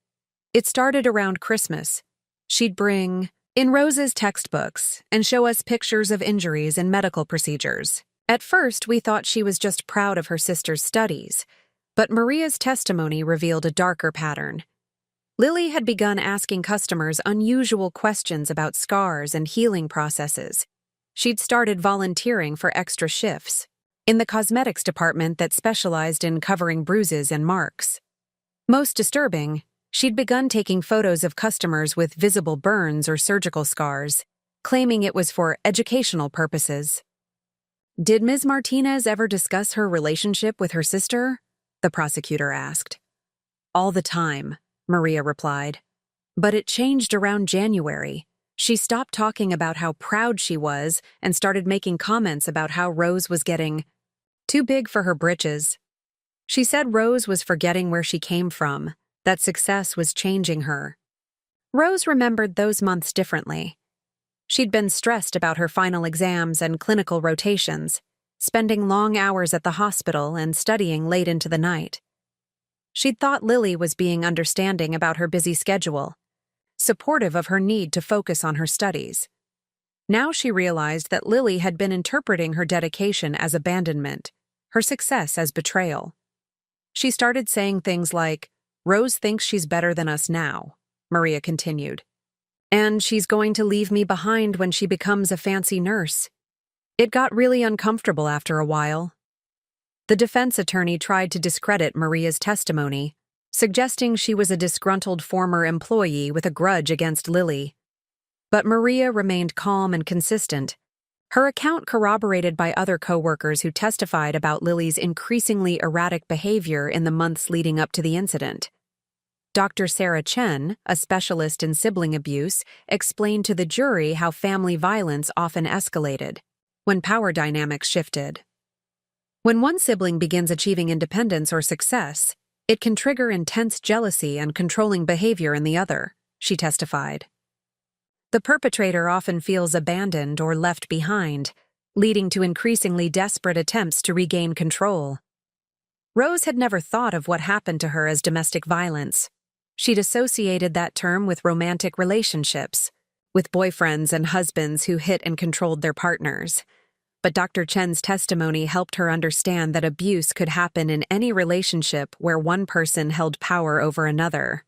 "It started around Christmas. She'd bring in Rose's textbooks and show us pictures of injuries and medical procedures. At first, we thought she was just proud of her sister's studies, but Maria's testimony revealed a darker pattern. Lily had begun asking customers unusual questions about scars and healing processes. She'd started volunteering for extra shifts in the cosmetics department that specialized in covering bruises and marks. Most disturbing, she'd begun taking photos of customers with visible burns or surgical scars, claiming it was for educational purposes." "Did Ms. Martinez ever discuss her relationship with her sister?" the prosecutor asked. "All the time," Maria replied. "But it changed around January. She stopped talking about how proud she was and started making comments about how Rose was getting too big for her britches. She said Rose was forgetting where she came from, that success was changing her." Rose remembered those months differently. She'd been stressed about her final exams and clinical rotations, spending long hours at the hospital and studying late into the night. She'd thought Lily was being understanding about her busy schedule, supportive of her need to focus on her studies. Now she realized that Lily had been interpreting her dedication as abandonment, her success as betrayal. She started saying things like, "Rose thinks she's better than us now," Maria continued. "And she's going to leave me behind when she becomes a fancy nurse." It got really uncomfortable after a while. The defense attorney tried to discredit Maria's testimony, suggesting she was a disgruntled former employee with a grudge against Lily. But Maria remained calm and consistent, her account corroborated by other co-workers who testified about Lily's increasingly erratic behavior in the months leading up to the incident. Dr. Sarah Chen, a specialist in sibling abuse, explained to the jury how family violence often escalated when power dynamics shifted. When one sibling begins achieving independence or success, It can trigger intense jealousy and controlling behavior in the other, she testified. The perpetrator often feels abandoned or left behind, leading to increasingly desperate attempts to regain control. Rose had never thought of what happened to her as domestic violence. She'd associated that term with romantic relationships, with boyfriends and husbands who hit and controlled their partners. But Dr. Chen's testimony helped her understand that abuse could happen in any relationship where one person held power over another.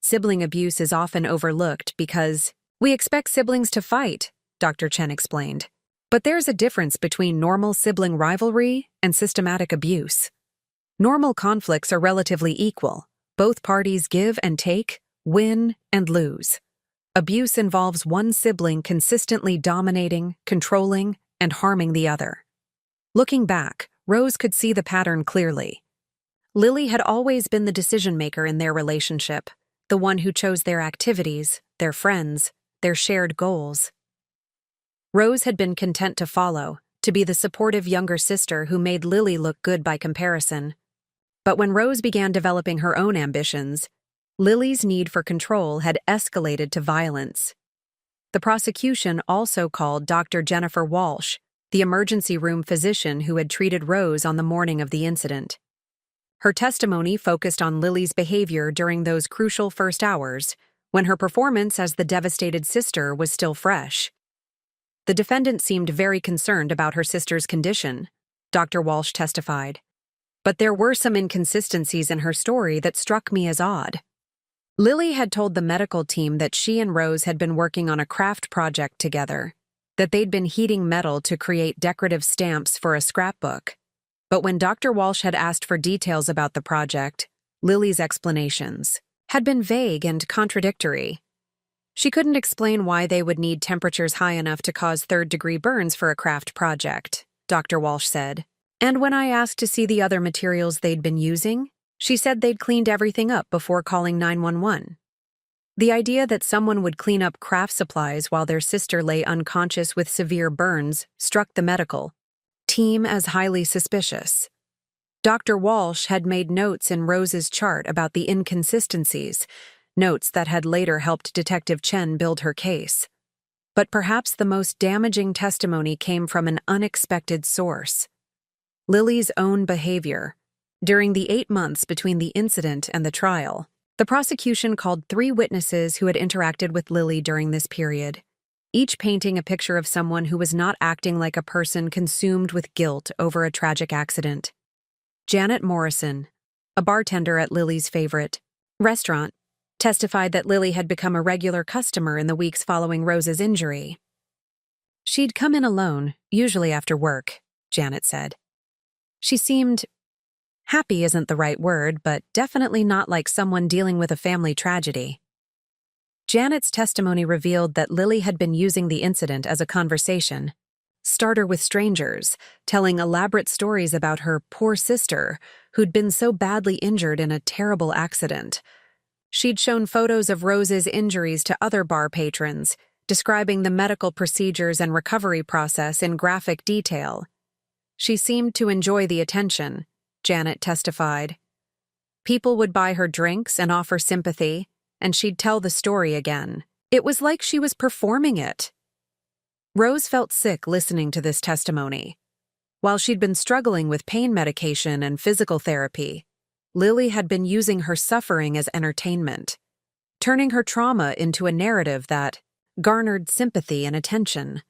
Sibling abuse is often overlooked because we expect siblings to fight, Dr. Chen explained. But there's a difference between normal sibling rivalry and systematic abuse. Normal conflicts are relatively equal. Both parties give and take, win and lose. Abuse involves one sibling consistently dominating, controlling, and harming the other. Looking back, Rose could see the pattern clearly. Lily had always been the decision-maker in their relationship, the one who chose their activities, their friends, their shared goals. Rose had been content to follow, to be the supportive younger sister who made Lily look good by comparison. But when Rose began developing her own ambitions, Lily's need for control had escalated to violence. The prosecution also called Dr. Jennifer Walsh, the emergency room physician who had treated Rose on the morning of the incident. Her testimony focused on Lily's behavior during those crucial first hours, when her performance as the devastated sister was still fresh. The defendant seemed very concerned about her sister's condition, Dr. Walsh testified. But there were some inconsistencies in her story that struck me as odd. Lily had told the medical team that she and Rose had been working on a craft project together, that they'd been heating metal to create decorative stamps for a scrapbook. But when Dr. Walsh had asked for details about the project, Lily's explanations had been vague and contradictory. She couldn't explain why they would need temperatures high enough to cause third-degree burns for a craft project, Dr. Walsh said. And when I asked to see the other materials they'd been using, she said they'd cleaned everything up before calling 911. The idea that someone would clean up craft supplies while their sister lay unconscious with severe burns struck the medical team as highly suspicious. Dr. Walsh had made notes in Rose's chart about the inconsistencies, notes that had later helped Detective Chen build her case. But perhaps the most damaging testimony came from an unexpected source: Lily's own behavior. During the 8 months between the incident and the trial, the prosecution called 3 witnesses who had interacted with Lily during this period, each painting a picture of someone who was not acting like a person consumed with guilt over a tragic accident. Janet Morrison, a bartender at Lily's favorite restaurant, testified that Lily had become a regular customer in the weeks following Rose's injury. She'd come in alone, usually after work, Janet said. She seemed happy isn't the right word, but definitely not like someone dealing with a family tragedy. Janet's testimony revealed that Lily had been using the incident as a conversation starter with strangers, telling elaborate stories about her poor sister, who'd been so badly injured in a terrible accident. She'd shown photos of Rose's injuries to other bar patrons, describing the medical procedures and recovery process in graphic detail. She seemed to enjoy the attention, Janet testified. People would buy her drinks and offer sympathy, and she'd tell the story again. It was like she was performing it. Rose felt sick listening to this testimony. While she'd been struggling with pain medication and physical therapy, Lily had been using her suffering as entertainment, turning her trauma into a narrative that garnered sympathy and attention.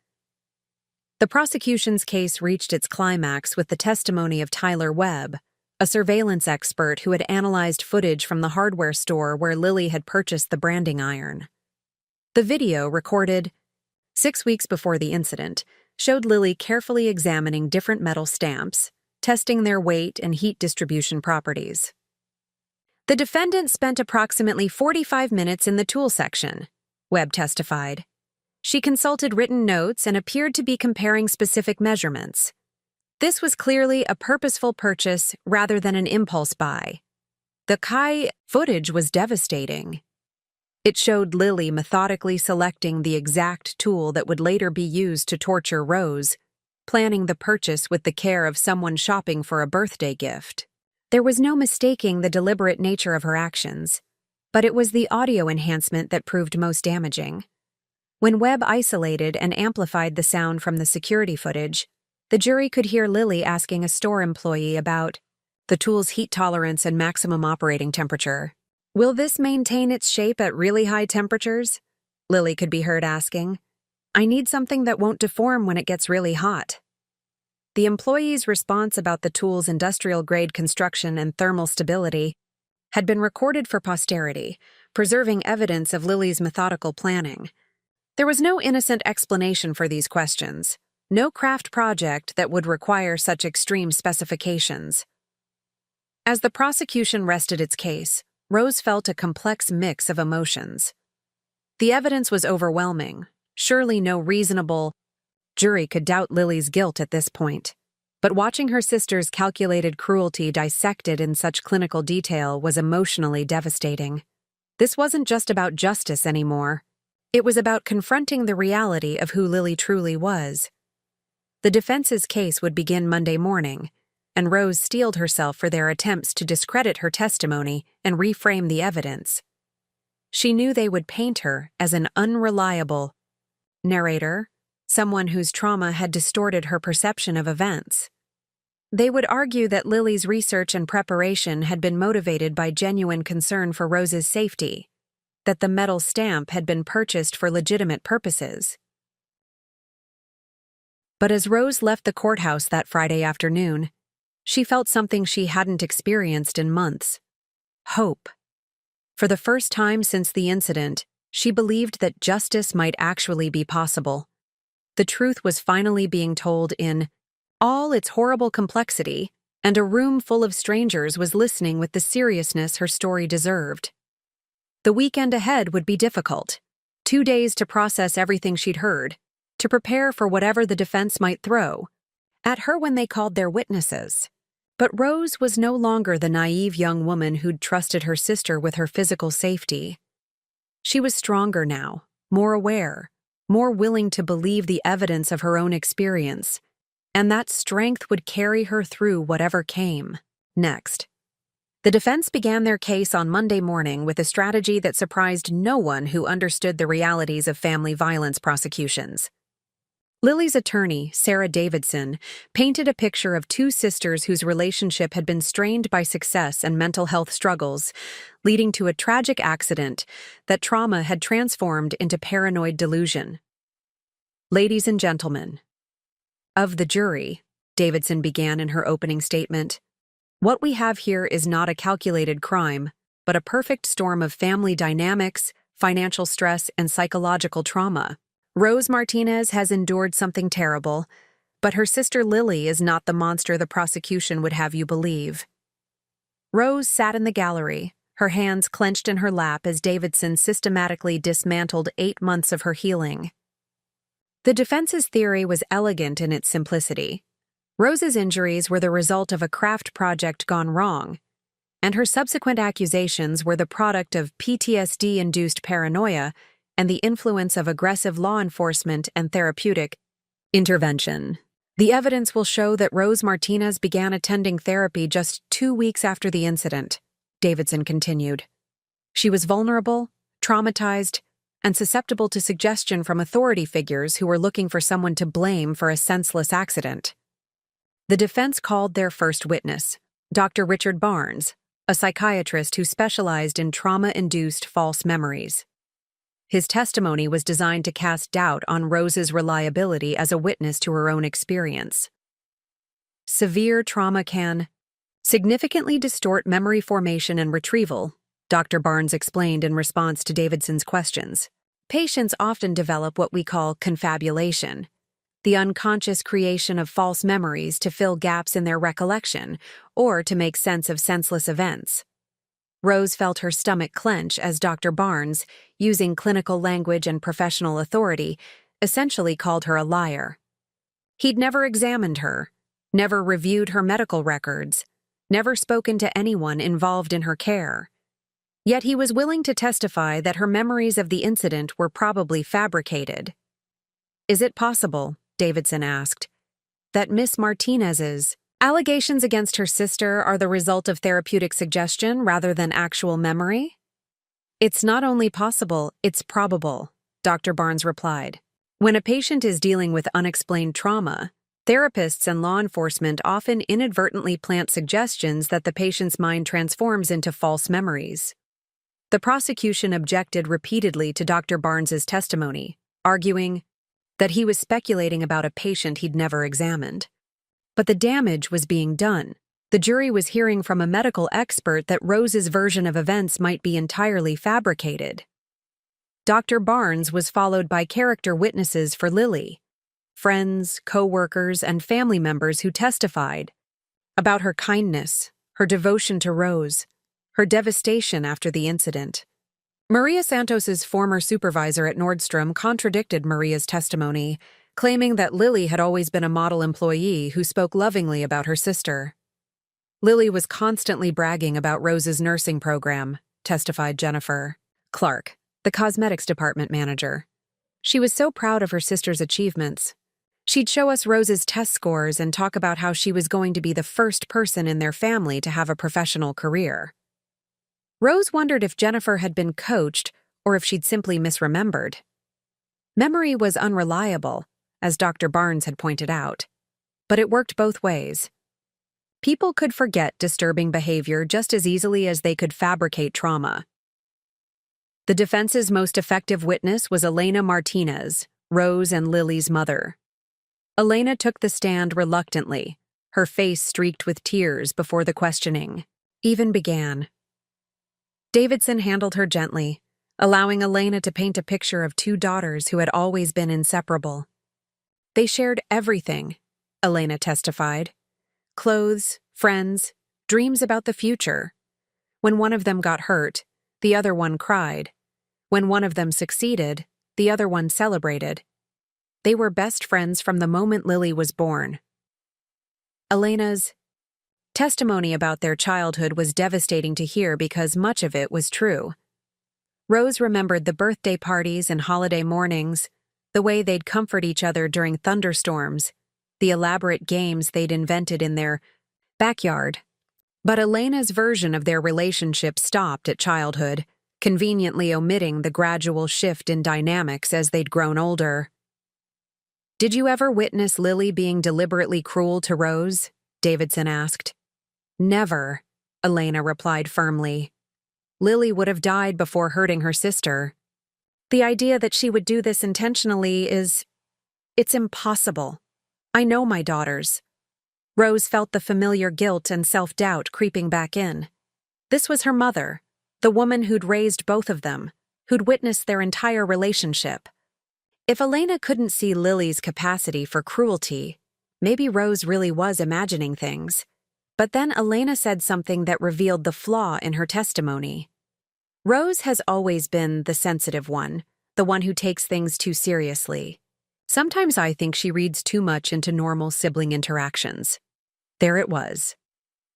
The prosecution's case reached its climax with the testimony of Tyler Webb, a surveillance expert who had analyzed footage from the hardware store where Lily had purchased the branding iron. The video, recorded 6 weeks before the incident, showed Lily carefully examining different metal stamps, testing their weight and heat distribution properties. The defendant spent approximately 45 minutes in the tool section, Webb testified. She consulted written notes and appeared to be comparing specific measurements. This was clearly a purposeful purchase rather than an impulse buy. The Kai footage was devastating. It showed Lily methodically selecting the exact tool that would later be used to torture Rose, planning the purchase with the care of someone shopping for a birthday gift. There was no mistaking the deliberate nature of her actions, but it was the audio enhancement that proved most damaging. When Webb isolated and amplified the sound from the security footage, the jury could hear Lily asking a store employee about the tool's heat tolerance and maximum operating temperature. "Will this maintain its shape at really high temperatures?" Lily could be heard asking. "I need something that won't deform when it gets really hot." The employee's response about the tool's industrial-grade construction and thermal stability had been recorded for posterity, preserving evidence of Lily's methodical planning. There was no innocent explanation for these questions, no craft project that would require such extreme specifications. As the prosecution rested its case, Rose felt a complex mix of emotions. The evidence was overwhelming. Surely no reasonable jury could doubt Lily's guilt at this point. But watching her sister's calculated cruelty dissected in such clinical detail was emotionally devastating. This wasn't just about justice anymore. It was about confronting the reality of who Lily truly was. The defense's case would begin Monday morning, and Rose steeled herself for their attempts to discredit her testimony and reframe the evidence. She knew they would paint her as an unreliable narrator, someone whose trauma had distorted her perception of events. They would argue that Lily's research and preparation had been motivated by genuine concern for Rose's safety, that the metal stamp had been purchased for legitimate purposes. But as Rose left the courthouse that Friday afternoon, she felt something she hadn't experienced in months: hope. For the first time since the incident, she believed that justice might actually be possible. The truth was finally being told in all its horrible complexity, and a room full of strangers was listening with the seriousness her story deserved. The weekend ahead would be difficult. 2 days to process everything she'd heard, to prepare for whatever the defense might throw at her when they called their witnesses. But Rose was no longer the naive young woman who'd trusted her sister with her physical safety. She was stronger now, more aware, more willing to believe the evidence of her own experience, and that strength would carry her through whatever came next. The defense began their case on Monday morning with a strategy that surprised no one who understood the realities of family violence prosecutions. Lily's attorney, Sarah Davidson, painted a picture of two sisters whose relationship had been strained by success and mental health struggles, leading to a tragic accident that trauma had transformed into paranoid delusion. "Ladies and gentlemen of the jury," Davidson began in her opening statement, "what we have here is not a calculated crime, but a perfect storm of family dynamics, financial stress, and psychological trauma. Rose Martinez has endured something terrible, but her sister Lily is not the monster the prosecution would have you believe." Rose sat in the gallery, her hands clenched in her lap as Davidson systematically dismantled 8 months of her healing. The defense's theory was elegant in its simplicity. Rose's injuries were the result of a craft project gone wrong, and her subsequent accusations were the product of PTSD-induced paranoia and the influence of aggressive law enforcement and therapeutic intervention. The evidence will show that Rose Martinez began attending therapy just 2 weeks after the incident, Davidson continued. She was vulnerable, traumatized, and susceptible to suggestion from authority figures who were looking for someone to blame for a senseless accident. The defense called their first witness, Dr. Richard Barnes, a psychiatrist who specialized in trauma-induced false memories. His testimony was designed to cast doubt on Rose's reliability as a witness to her own experience. Severe trauma can significantly distort memory formation and retrieval, Dr. Barnes explained in response to Davidson's questions. Patients often develop what we call confabulation, the unconscious creation of false memories to fill gaps in their recollection or to make sense of senseless events. Rose felt her stomach clench as Dr. Barnes, using clinical language and professional authority, essentially called her a liar. He'd never examined her, never reviewed her medical records, never spoken to anyone involved in her care. Yet he was willing to testify that her memories of the incident were probably fabricated. "Is it possible," Davidson asked, "that Miss Martinez's Allegations against her sister are the result of therapeutic suggestion rather than actual memory? It's not only possible, it's probable, Dr. Barnes replied. When a patient is dealing with unexplained trauma, therapists and law enforcement often inadvertently plant suggestions that the patient's mind transforms into false memories. The prosecution objected repeatedly to Dr. Barnes's testimony, arguing that he was speculating about a patient he'd never examined. But the damage was being done. The jury was hearing from a medical expert that Rose's version of events might be entirely fabricated. Dr. Barnes was followed by character witnesses for Lily, friends, co-workers, and family members who testified about her kindness, her devotion to Rose, her devastation after the incident. Maria Santos's former supervisor at Nordstrom contradicted Maria's testimony, claiming that Lily had always been a model employee who spoke lovingly about her sister. Lily was constantly bragging about Rose's nursing program, testified Jennifer Clark, the cosmetics department manager. She was so proud of her sister's achievements. She'd show us Rose's test scores and talk about how she was going to be the first person in their family to have a professional career. Rose wondered if Jennifer had been coached or if she'd simply misremembered. Memory was unreliable, as Dr. Barnes had pointed out, but it worked both ways. People could forget disturbing behavior just as easily as they could fabricate trauma. The defense's most effective witness was Elena Martinez, Rose and Lily's mother. Elena took the stand reluctantly, her face streaked with tears before the questioning even began. Davidson handled her gently, allowing Elena to paint a picture of two daughters who had always been inseparable. They shared everything, Elena testified. Clothes, friends, dreams about the future. When one of them got hurt, the other one cried. When one of them succeeded, the other one celebrated. They were best friends from the moment Lily was born. Elena's testimony about their childhood was devastating to hear because much of it was true. Rose remembered the birthday parties and holiday mornings, the way they'd comfort each other during thunderstorms, the elaborate games they'd invented in their backyard. But Elena's version of their relationship stopped at childhood, conveniently omitting the gradual shift in dynamics as they'd grown older. "Did you ever witness Lily being deliberately cruel to Rose?" Davidson asked. "Never," Elena replied firmly. "Lily would have died before hurting her sister. The idea that she would do this intentionally it's impossible. I know my daughters." Rose felt the familiar guilt and self-doubt creeping back in. This was her mother, the woman who'd raised both of them, who'd witnessed their entire relationship. If Elena couldn't see Lily's capacity for cruelty, maybe Rose really was imagining things. But then Elena said something that revealed the flaw in her testimony. Rose has always been the sensitive one, the one who takes things too seriously. Sometimes I think she reads too much into normal sibling interactions. There it was.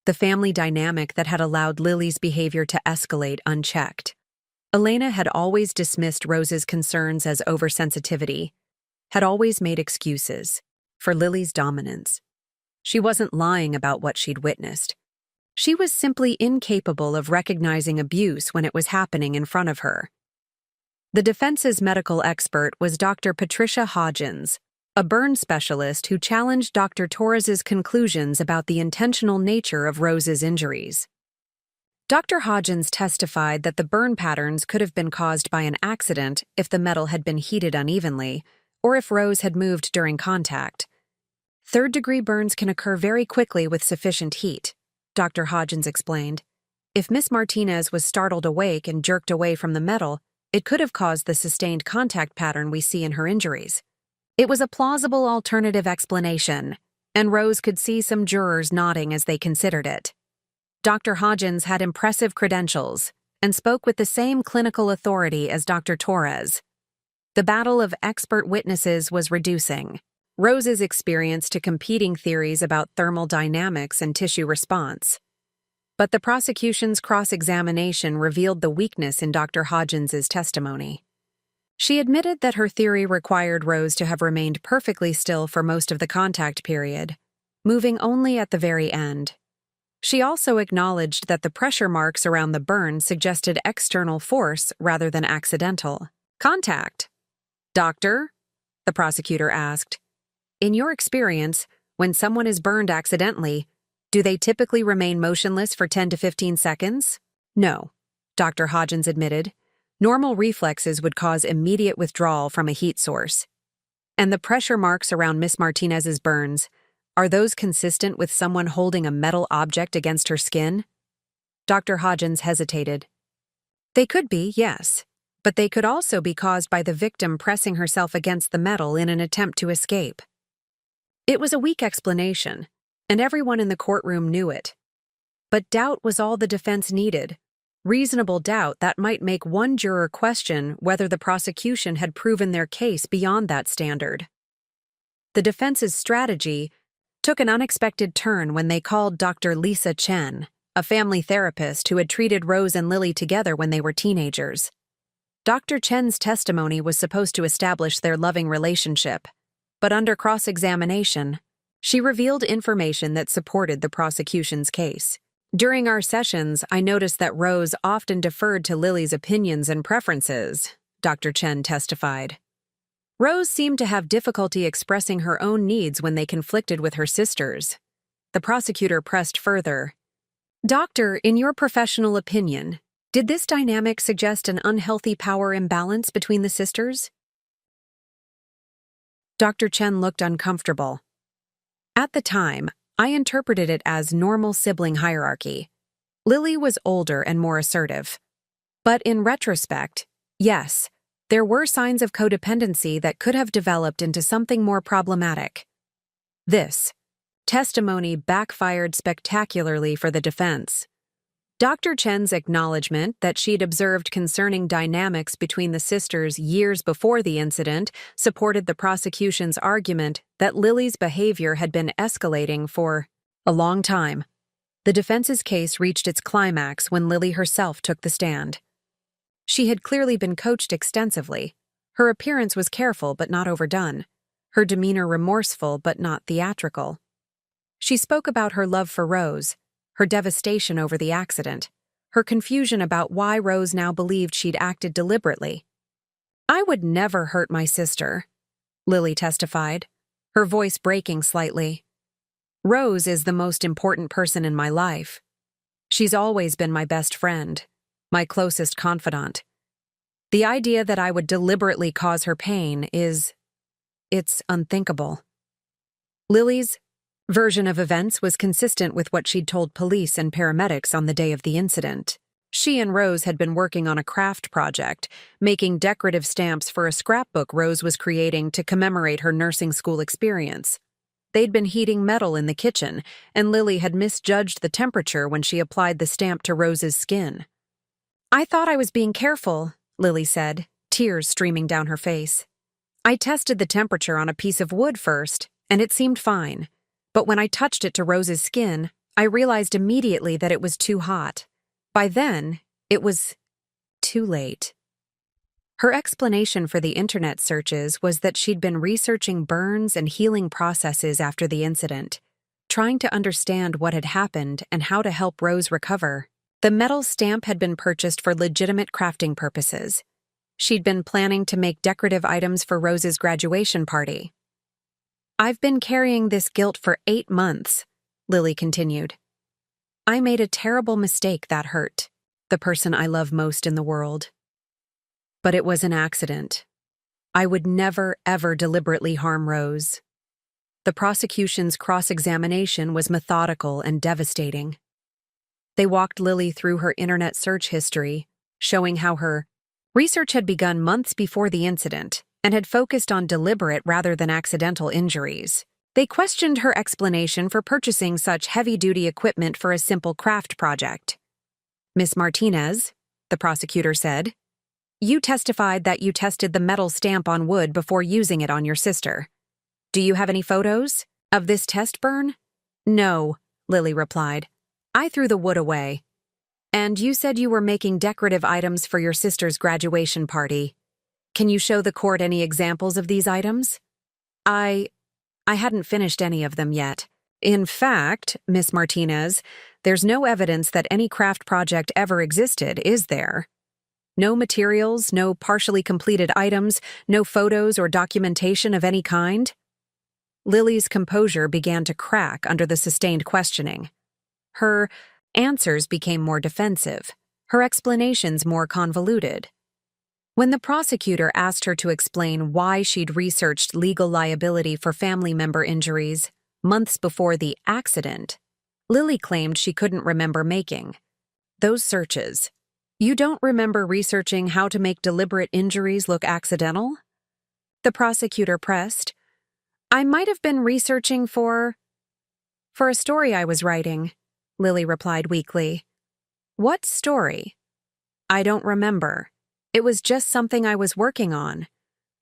The family dynamic that had allowed Lily's behavior to escalate unchecked. Elena had always dismissed Rose's concerns as oversensitivity, had always made excuses for Lily's dominance. She wasn't lying about what she'd witnessed. She was simply incapable of recognizing abuse when it was happening in front of her. The defense's medical expert was Dr. Patricia Hodgins, a burn specialist who challenged Dr. Torres's conclusions about the intentional nature of Rose's injuries. Dr. Hodgins testified that the burn patterns could have been caused by an accident if the metal had been heated unevenly, or if Rose had moved during contact. Third-degree burns can occur very quickly with sufficient heat, Dr. Hodgins explained. If Miss Martinez was startled awake and jerked away from the metal, it could have caused the sustained contact pattern we see in her injuries. It was a plausible alternative explanation, and Rose could see some jurors nodding as they considered it. Dr. Hodgins had impressive credentials and spoke with the same clinical authority as Dr. Torres. The battle of expert witnesses was reducing Rose's experience to competing theories about thermal dynamics and tissue response. But the prosecution's cross-examination revealed the weakness in Dr. Hodgins's testimony. She admitted that her theory required Rose to have remained perfectly still for most of the contact period, moving only at the very end. She also acknowledged that the pressure marks around the burn suggested external force rather than accidental contact. "Doctor?" the prosecutor asked. "In your experience, when someone is burned accidentally, do they typically remain motionless for 10 to 15 seconds? No," Dr. Hodgins admitted. "Normal reflexes would cause immediate withdrawal from a heat source." "And the pressure marks around Miss Martinez's burns, are those consistent with someone holding a metal object against her skin?" Dr. Hodgins hesitated. "They could be, yes, but they could also be caused by the victim pressing herself against the metal in an attempt to escape." It was a weak explanation, and everyone in the courtroom knew it. But doubt was all the defense needed. Reasonable doubt that might make one juror question whether the prosecution had proven their case beyond that standard. The defense's strategy took an unexpected turn when they called Dr. Lisa Chen, a family therapist who had treated Rose and Lily together when they were teenagers. Dr. Chen's testimony was supposed to establish their loving relationship, but under cross-examination, she revealed information that supported the prosecution's case. "During our sessions, I noticed that Rose often deferred to Lily's opinions and preferences," Dr. Chen testified. "Rose seemed to have difficulty expressing her own needs when they conflicted with her sisters." The prosecutor pressed further. "Doctor, in your professional opinion, did this dynamic suggest an unhealthy power imbalance between the sisters?" Dr. Chen looked uncomfortable. "At the time, I interpreted it as normal sibling hierarchy. Lily was older and more assertive. But in retrospect, yes, there were signs of codependency that could have developed into something more problematic." This testimony backfired spectacularly for the defense. Dr. Chen's acknowledgement that she'd observed concerning dynamics between the sisters years before the incident supported the prosecution's argument that Lily's behavior had been escalating for a long time. The defense's case reached its climax when Lily herself took the stand. She had clearly been coached extensively. Her appearance was careful but not overdone. Her demeanor remorseful but not theatrical. She spoke about her love for Rose, her devastation over the accident, her confusion about why Rose now believed she'd acted deliberately. "I would never hurt my sister," Lily testified, her voice breaking slightly. "Rose is the most important person in my life. She's always been my best friend, my closest confidant. The idea that I would deliberately cause her pain it's unthinkable." Lily's version of events was consistent with what she'd told police and paramedics on the day of the incident. She and Rose had been working on a craft project, making decorative stamps for a scrapbook Rose was creating to commemorate her nursing school experience. They'd been heating metal in the kitchen, and Lily had misjudged the temperature when she applied the stamp to Rose's skin. "I thought I was being careful," Lily said, tears streaming down her face. "I tested the temperature on a piece of wood first, and it seemed fine. But when I touched it to Rose's skin, I realized immediately that it was too hot. By then, it was too late." Her explanation for the internet searches was that she'd been researching burns and healing processes after the incident, trying to understand what had happened and how to help Rose recover. The metal stamp had been purchased for legitimate crafting purposes. She'd been planning to make decorative items for Rose's graduation party. "I've been carrying this guilt for 8 months, Lily continued. "I made a terrible mistake that hurt the person I love most in the world. But it was an accident. I would never, ever deliberately harm Rose." The prosecution's cross-examination was methodical and devastating. They walked Lily through her internet search history, showing how her research had begun months before the incident and had focused on deliberate rather than accidental injuries. They questioned her explanation for purchasing such heavy-duty equipment for a simple craft project. "Miss Martinez," the prosecutor said, "you testified that you tested the metal stamp on wood before using it on your sister. Do you have any photos of this test burn?" "No," Lily replied. "I threw the wood away." "And you said you were making decorative items for your sister's graduation party. Can you show the court any examples of these items?" I hadn't finished any of them yet. In fact, Miss Martinez, there's no evidence that any craft project ever existed, is there? No materials, no partially completed items, no photos or documentation of any kind? Lily's composure began to crack under the sustained questioning. Her answers became more defensive, her explanations more convoluted. When the prosecutor asked her to explain why she'd researched legal liability for family member injuries months before the accident, Lily claimed she couldn't remember making those searches. You don't remember researching how to make deliberate injuries look accidental? The prosecutor pressed. I might have been researching for a story I was writing, Lily replied weakly. What story? I don't remember. It was just something I was working on.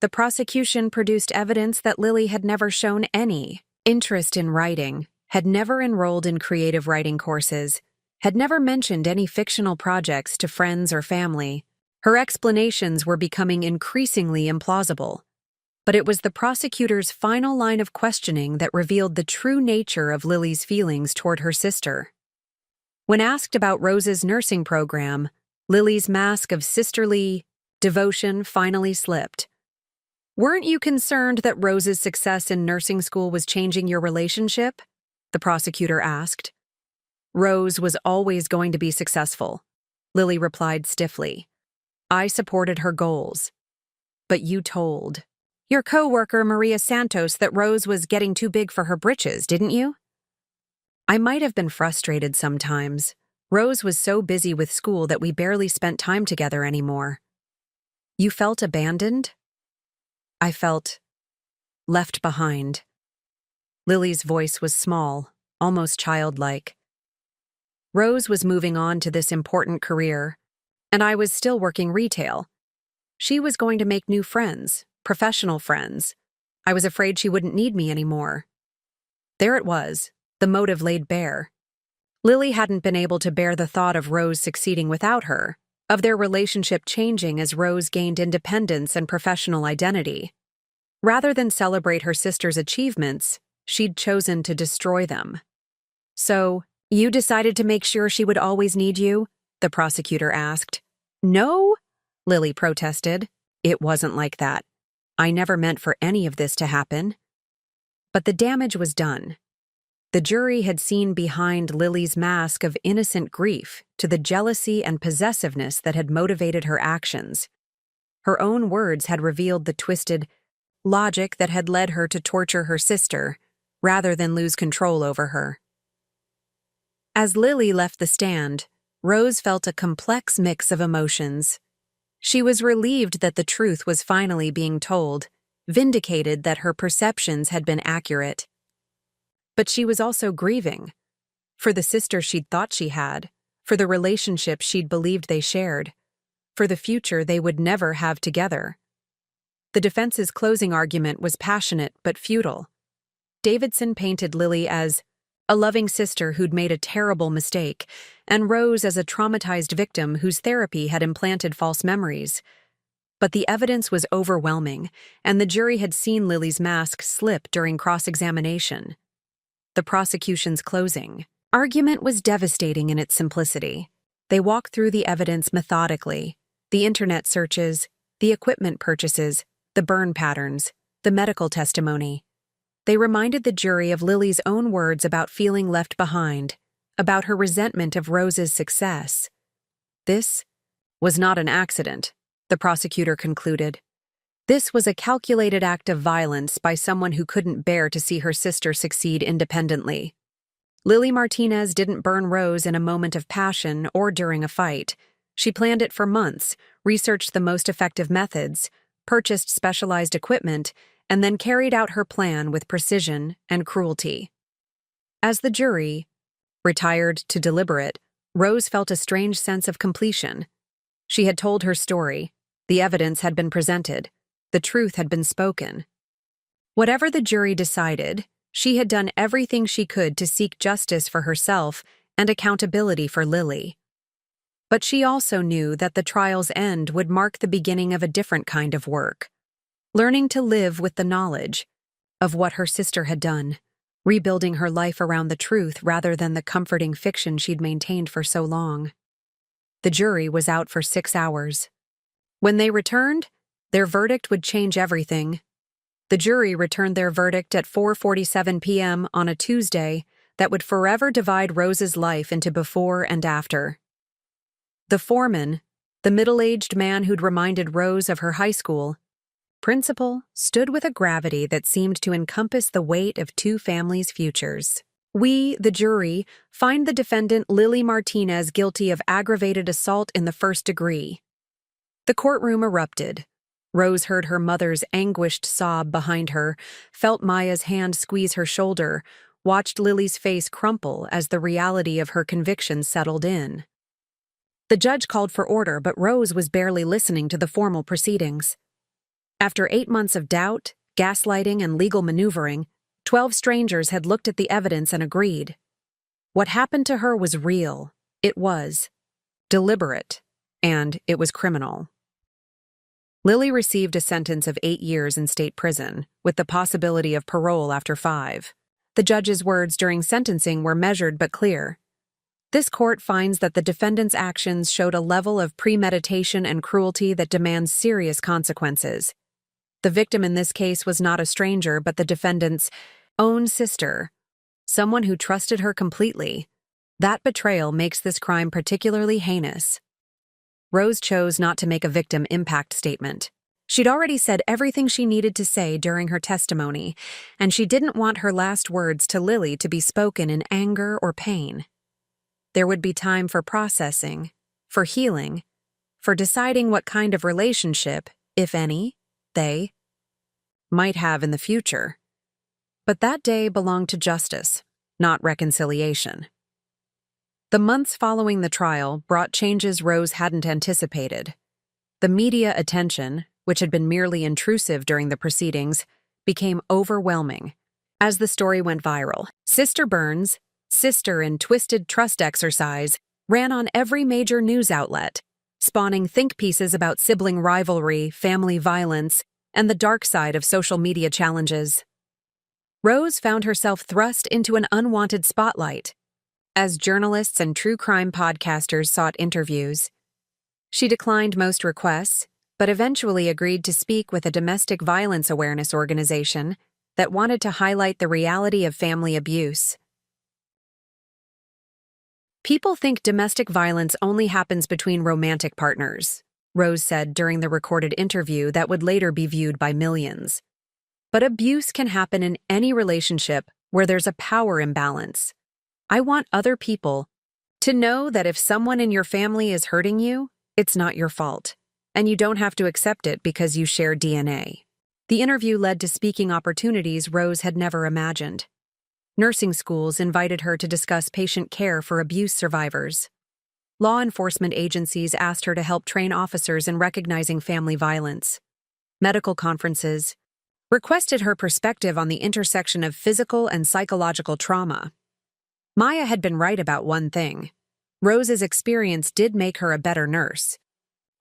The prosecution produced evidence that Lily had never shown any interest in writing, had never enrolled in creative writing courses, had never mentioned any fictional projects to friends or family. Her explanations were becoming increasingly implausible. But it was the prosecutor's final line of questioning that revealed the true nature of Lily's feelings toward her sister. When asked about Rose's nursing program, Lily's mask of sisterly devotion finally slipped. Weren't you concerned that Rose's success in nursing school was changing your relationship? The prosecutor asked. Rose was always going to be successful, Lily replied stiffly. I supported her goals. But you told your co-worker Maria Santos that Rose was getting too big for her britches, didn't you? I might have been frustrated sometimes. Rose was so busy with school that we barely spent time together anymore. You felt abandoned? I felt left behind. Lily's voice was small, almost childlike. Rose was moving on to this important career, and I was still working retail. She was going to make new friends, professional friends. I was afraid she wouldn't need me anymore. There it was, the motive laid bare. Lily hadn't been able to bear the thought of Rose succeeding without her, of their relationship changing as Rose gained independence and professional identity. Rather than celebrate her sister's achievements, she'd chosen to destroy them. So, you decided to make sure she would always need you? The prosecutor asked. No, Lily protested. It wasn't like that. I never meant for any of this to happen. But the damage was done. The jury had seen behind Lily's mask of innocent grief to the jealousy and possessiveness that had motivated her actions. Her own words had revealed the twisted logic that had led her to torture her sister, rather than lose control over her. As Lily left the stand, Rose felt a complex mix of emotions. She was relieved that the truth was finally being told, vindicated that her perceptions had been accurate. But she was also grieving, for the sister she'd thought she had, for the relationship she'd believed they shared, for the future they would never have together. The defense's closing argument was passionate but futile. Davidson painted Lily as a loving sister who'd made a terrible mistake, and Rose as a traumatized victim whose therapy had implanted false memories. But the evidence was overwhelming, and the jury had seen Lily's mask slip during cross-examination. The prosecution's closing argument was devastating in its simplicity. They walked through the evidence methodically, the internet searches, the equipment purchases, the burn patterns, the medical testimony. They reminded the jury of Lily's own words about feeling left behind, about her resentment of Rose's success. This was not an accident, the prosecutor concluded. This was a calculated act of violence by someone who couldn't bear to see her sister succeed independently. Lily Martinez didn't burn Rose in a moment of passion or during a fight. She planned it for months, researched the most effective methods, purchased specialized equipment, and then carried out her plan with precision and cruelty. As the jury retired to deliberate, Rose felt a strange sense of completion. She had told her story. The evidence had been presented. The truth had been spoken. Whatever the jury decided, she had done everything she could to seek justice for herself and accountability for Lily. But she also knew that the trial's end would mark the beginning of a different kind of work, learning to live with the knowledge of what her sister had done, rebuilding her life around the truth rather than the comforting fiction she'd maintained for so long. The jury was out for 6 hours. When they returned, their verdict would change everything. The jury returned their verdict at 4:47 p.m. on a Tuesday that would forever divide Rose's life into before and after. The foreman, the middle-aged man who'd reminded Rose of her high school principal, stood with a gravity that seemed to encompass the weight of two families' futures. We, the jury, find the defendant Lily Martinez guilty of aggravated assault in the first degree. The courtroom erupted. Rose heard her mother's anguished sob behind her, felt Maya's hand squeeze her shoulder, watched Lily's face crumple as the reality of her conviction settled in. The judge called for order, but Rose was barely listening to the formal proceedings. After 8 months of doubt, gaslighting, and legal maneuvering, 12 strangers had looked at the evidence and agreed. What happened to her was real. It was deliberate, and it was criminal. Lily received a sentence of 8 years in state prison, with the possibility of parole after 5. The judge's words during sentencing were measured but clear. This court finds that the defendant's actions showed a level of premeditation and cruelty that demands serious consequences. The victim in this case was not a stranger but the defendant's own sister, someone who trusted her completely. That betrayal makes this crime particularly heinous. Rose chose not to make a victim impact statement. She'd already said everything she needed to say during her testimony, and she didn't want her last words to Lily to be spoken in anger or pain. There would be time for processing, for healing, for deciding what kind of relationship, if any, they might have in the future. But that day belonged to justice, not reconciliation. The months following the trial brought changes Rose hadn't anticipated. The media attention, which had been merely intrusive during the proceedings, became overwhelming. As the story went viral, Sister Burns, sister in twisted trust exercise, ran on every major news outlet, spawning think pieces about sibling rivalry, family violence, and the dark side of social media challenges. Rose found herself thrust into an unwanted spotlight. As journalists and true crime podcasters sought interviews, she declined most requests, but eventually agreed to speak with a domestic violence awareness organization that wanted to highlight the reality of family abuse. People think domestic violence only happens between romantic partners, Rose said during the recorded interview that would later be viewed by millions. But abuse can happen in any relationship where there's a power imbalance. I want other people to know that if someone in your family is hurting you, it's not your fault, and you don't have to accept it because you share DNA. The interview led to speaking opportunities Rose had never imagined. Nursing schools invited her to discuss patient care for abuse survivors. Law enforcement agencies asked her to help train officers in recognizing family violence. Medical conferences requested her perspective on the intersection of physical and psychological trauma. Maya had been right about one thing. Rose's experience did make her a better nurse.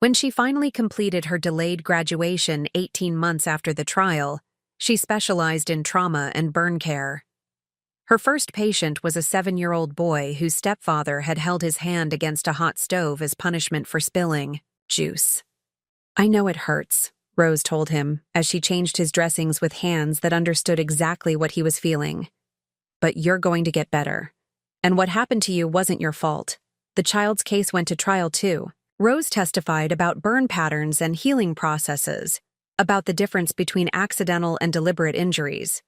When she finally completed her delayed graduation 18 months after the trial, she specialized in trauma and burn care. Her first patient was a 7-year-old boy whose stepfather had held his hand against a hot stove as punishment for spilling juice. "I know it hurts," Rose told him as she changed his dressings with hands that understood exactly what he was feeling. "But you're going to get better. And what happened to you wasn't your fault. The child's case went to trial too." Rose testified about burn patterns and healing processes, about the difference between accidental and deliberate injuries.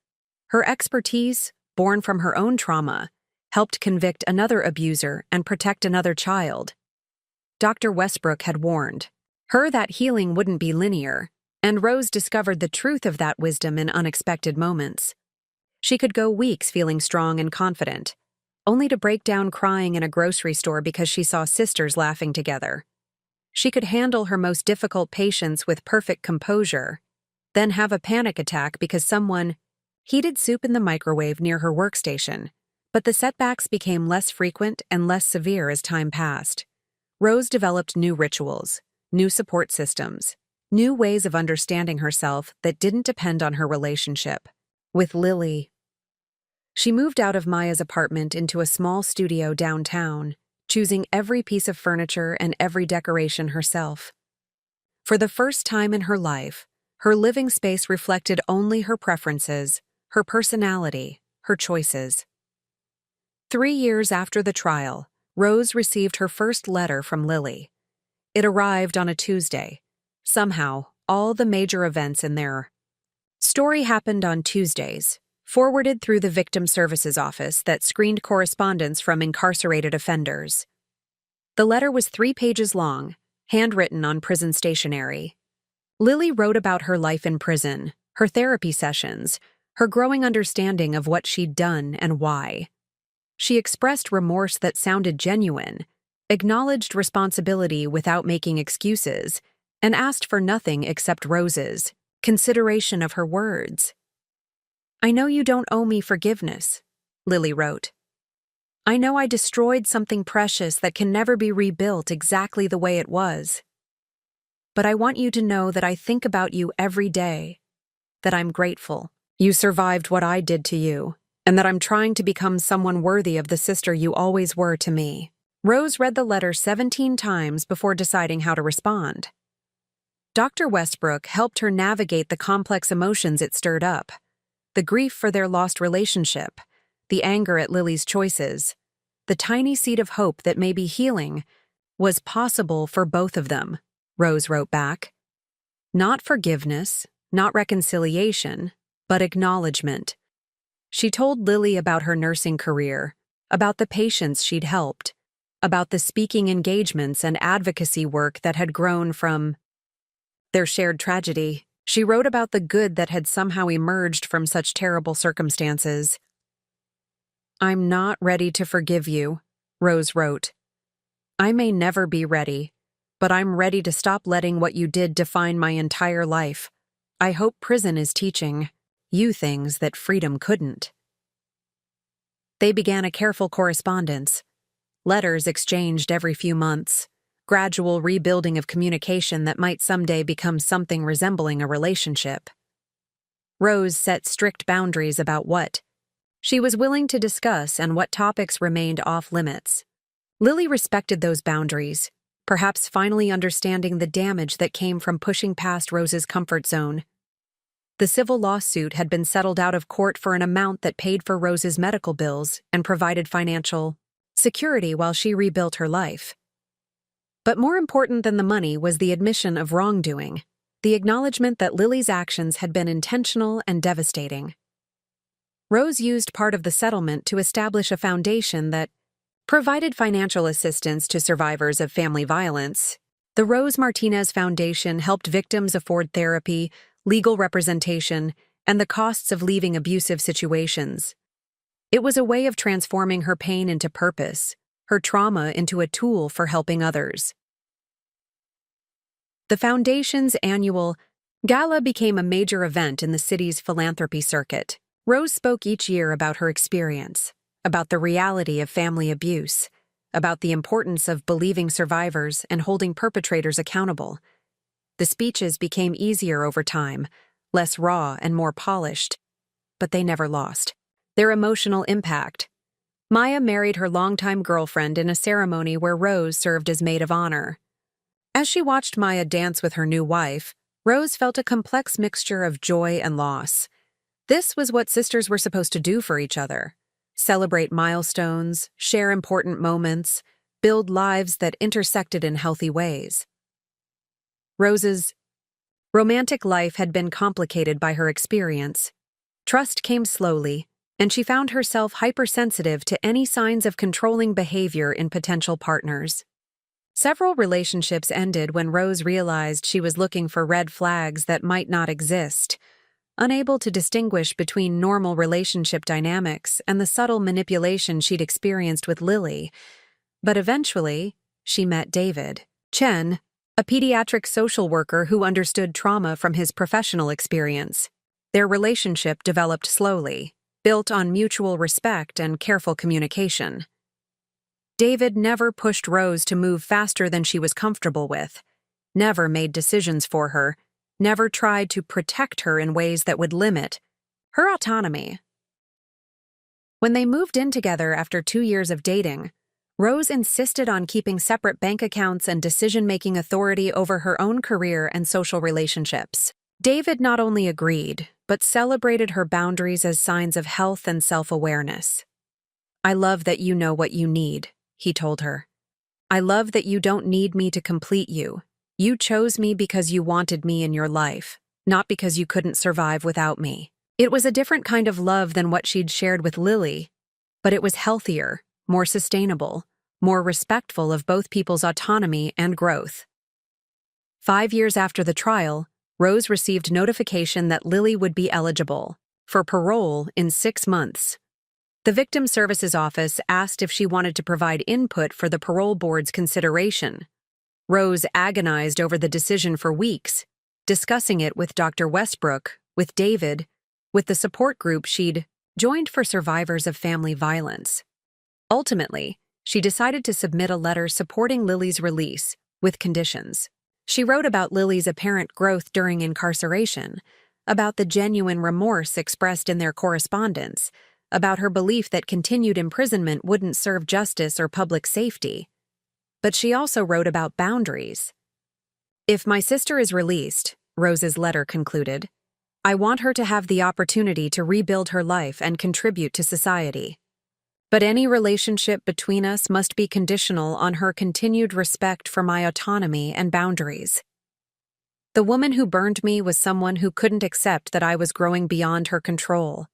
Her expertise, born from her own trauma, helped convict another abuser and protect another child. Dr. Westbrook had warned her that healing wouldn't be linear, and Rose discovered the truth of that wisdom in unexpected moments. She could go weeks feeling strong and confident, only to break down crying in a grocery store because she saw sisters laughing together. She could handle her most difficult patients with perfect composure, then have a panic attack because someone heated soup in the microwave near her workstation, but the setbacks became less frequent and less severe as time passed. Rose developed new rituals, new support systems, new ways of understanding herself that didn't depend on her relationship with Lily. She moved out of Maya's apartment into a small studio downtown, choosing every piece of furniture and every decoration herself. For the first time in her life, her living space reflected only her preferences, her personality, her choices. 3 years after the trial, Rose received her first letter from Lily. It arrived on a Tuesday. Somehow, all the major events in their story happened on Tuesdays, forwarded through the Victim Services Office that screened correspondence from incarcerated offenders. The letter was 3 pages long, handwritten on prison stationery. Lily wrote about her life in prison, her therapy sessions, her growing understanding of what she'd done and why. She expressed remorse that sounded genuine, acknowledged responsibility without making excuses, and asked for nothing except Rose's consideration of her words. "I know you don't owe me forgiveness," Lily wrote. "I know I destroyed something precious that can never be rebuilt exactly the way it was. But I want you to know that I think about you every day, that I'm grateful you survived what I did to you, and that I'm trying to become someone worthy of the sister you always were to me." Rose read the letter 17 times before deciding how to respond. Dr. Westbrook helped her navigate the complex emotions it stirred up: the grief for their lost relationship, the anger at Lily's choices, the tiny seed of hope that maybe healing was possible for both of them. Rose wrote back. Not forgiveness, not reconciliation, but acknowledgement. She told Lily about her nursing career, about the patients she'd helped, about the speaking engagements and advocacy work that had grown from their shared tragedy. She wrote about the good that had somehow emerged from such terrible circumstances. "I'm not ready to forgive you," Rose wrote. "I may never be ready, but I'm ready to stop letting what you did define my entire life. I hope prison is teaching you things that freedom couldn't." They began a careful correspondence. Letters exchanged every few months, gradual rebuilding of communication that might someday become something resembling a relationship. Rose set strict boundaries about what she was willing to discuss and what topics remained off-limits. Lily respected those boundaries, perhaps finally understanding the damage that came from pushing past Rose's comfort zone. The civil lawsuit had been settled out of court for an amount that paid for Rose's medical bills and provided financial security while she rebuilt her life. But more important than the money was the admission of wrongdoing, the acknowledgement that Lily's actions had been intentional and devastating. Rose used part of the settlement to establish a foundation that provided financial assistance to survivors of family violence. The Rose Martinez Foundation helped victims afford therapy, legal representation, and the costs of leaving abusive situations. It was a way of transforming her pain into purpose, her trauma into a tool for helping others. The Foundation's annual gala became a major event in the city's philanthropy circuit. Rose spoke each year about her experience, about the reality of family abuse, about the importance of believing survivors and holding perpetrators accountable. The speeches became easier over time, less raw and more polished, but they never lost their emotional impact. Maya married her longtime girlfriend in a ceremony where Rose served as maid of honor. As she watched Maya dance with her new wife, Rose felt a complex mixture of joy and loss. This was what sisters were supposed to do for each other: celebrate milestones, share important moments, build lives that intersected in healthy ways. Rose's romantic life had been complicated by her experience. Trust came slowly, and she found herself hypersensitive to any signs of controlling behavior in potential partners. Several relationships ended when Rose realized she was looking for red flags that might not exist, unable to distinguish between normal relationship dynamics and the subtle manipulation she'd experienced with Lily. But eventually, she met David Chen, a pediatric social worker who understood trauma from his professional experience. Their relationship developed slowly, built on mutual respect and careful communication. David never pushed Rose to move faster than she was comfortable with, never made decisions for her, never tried to protect her in ways that would limit her autonomy. When they moved in together after 2 years of dating, Rose insisted on keeping separate bank accounts and decision-making authority over her own career and social relationships. David not only agreed, but celebrated her boundaries as signs of health and self-awareness. "I love that you know what you need," he told her. "I love that you don't need me to complete you. You chose me because you wanted me in your life, not because you couldn't survive without me." It was a different kind of love than what she'd shared with Lily, but it was healthier, more sustainable, more respectful of both people's autonomy and growth. 5 years after the trial, Rose received notification that Lily would be eligible for parole in 6 months. The Victim Services Office asked if she wanted to provide input for the parole board's consideration. Rose agonized over the decision for weeks, discussing it with Dr. Westbrook, with David, with the support group she'd joined for survivors of family violence. Ultimately, she decided to submit a letter supporting Lily's release, with conditions. She wrote about Lily's apparent growth during incarceration, about the genuine remorse expressed in their correspondence, about her belief that continued imprisonment wouldn't serve justice or public safety. But she also wrote about boundaries. "If my sister is released," Rose's letter concluded, "I want her to have the opportunity to rebuild her life and contribute to society. But any relationship between us must be conditional on her continued respect for my autonomy and boundaries. The woman who burned me was someone who couldn't accept that I was growing beyond her control.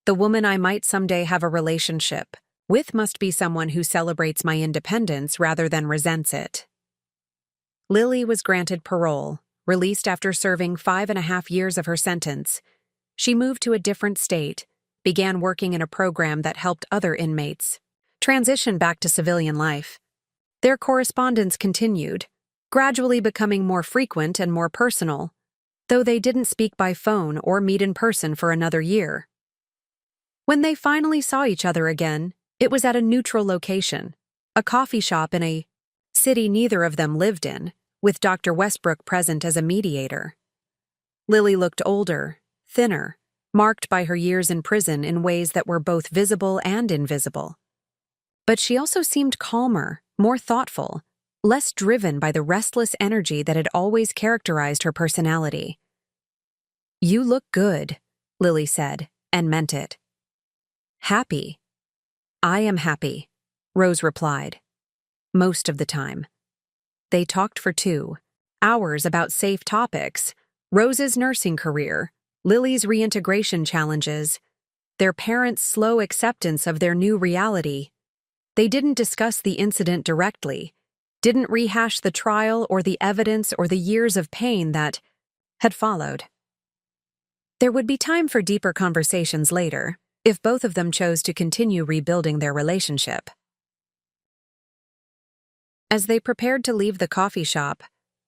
The woman I might someday have a relationship with must be someone who celebrates my independence rather than resents it." Lily was granted parole, released after serving 5.5 years of her sentence. She moved to a different state, began working in a program that helped other inmates transition back to civilian life. Their correspondence continued, gradually becoming more frequent and more personal, though they didn't speak by phone or meet in person for another year. When they finally saw each other again, it was at a neutral location, a coffee shop in a city neither of them lived in, with Dr. Westbrook present as a mediator. Lily looked older, thinner, marked by her years in prison in ways that were both visible and invisible. But she also seemed calmer, more thoughtful, less driven by the restless energy that had always characterized her personality. "You look good," Lily said, and meant it. "Happy." "I am happy," Rose replied. Most of the time. They talked for 2 hours about safe topics, Rose's nursing career, Lily's reintegration challenges, their parents' slow acceptance of their new reality. They didn't discuss the incident directly, didn't rehash the trial or the evidence or the years of pain that had followed. There would be time for deeper conversations later, if both of them chose to continue rebuilding their relationship. As they prepared to leave the coffee shop,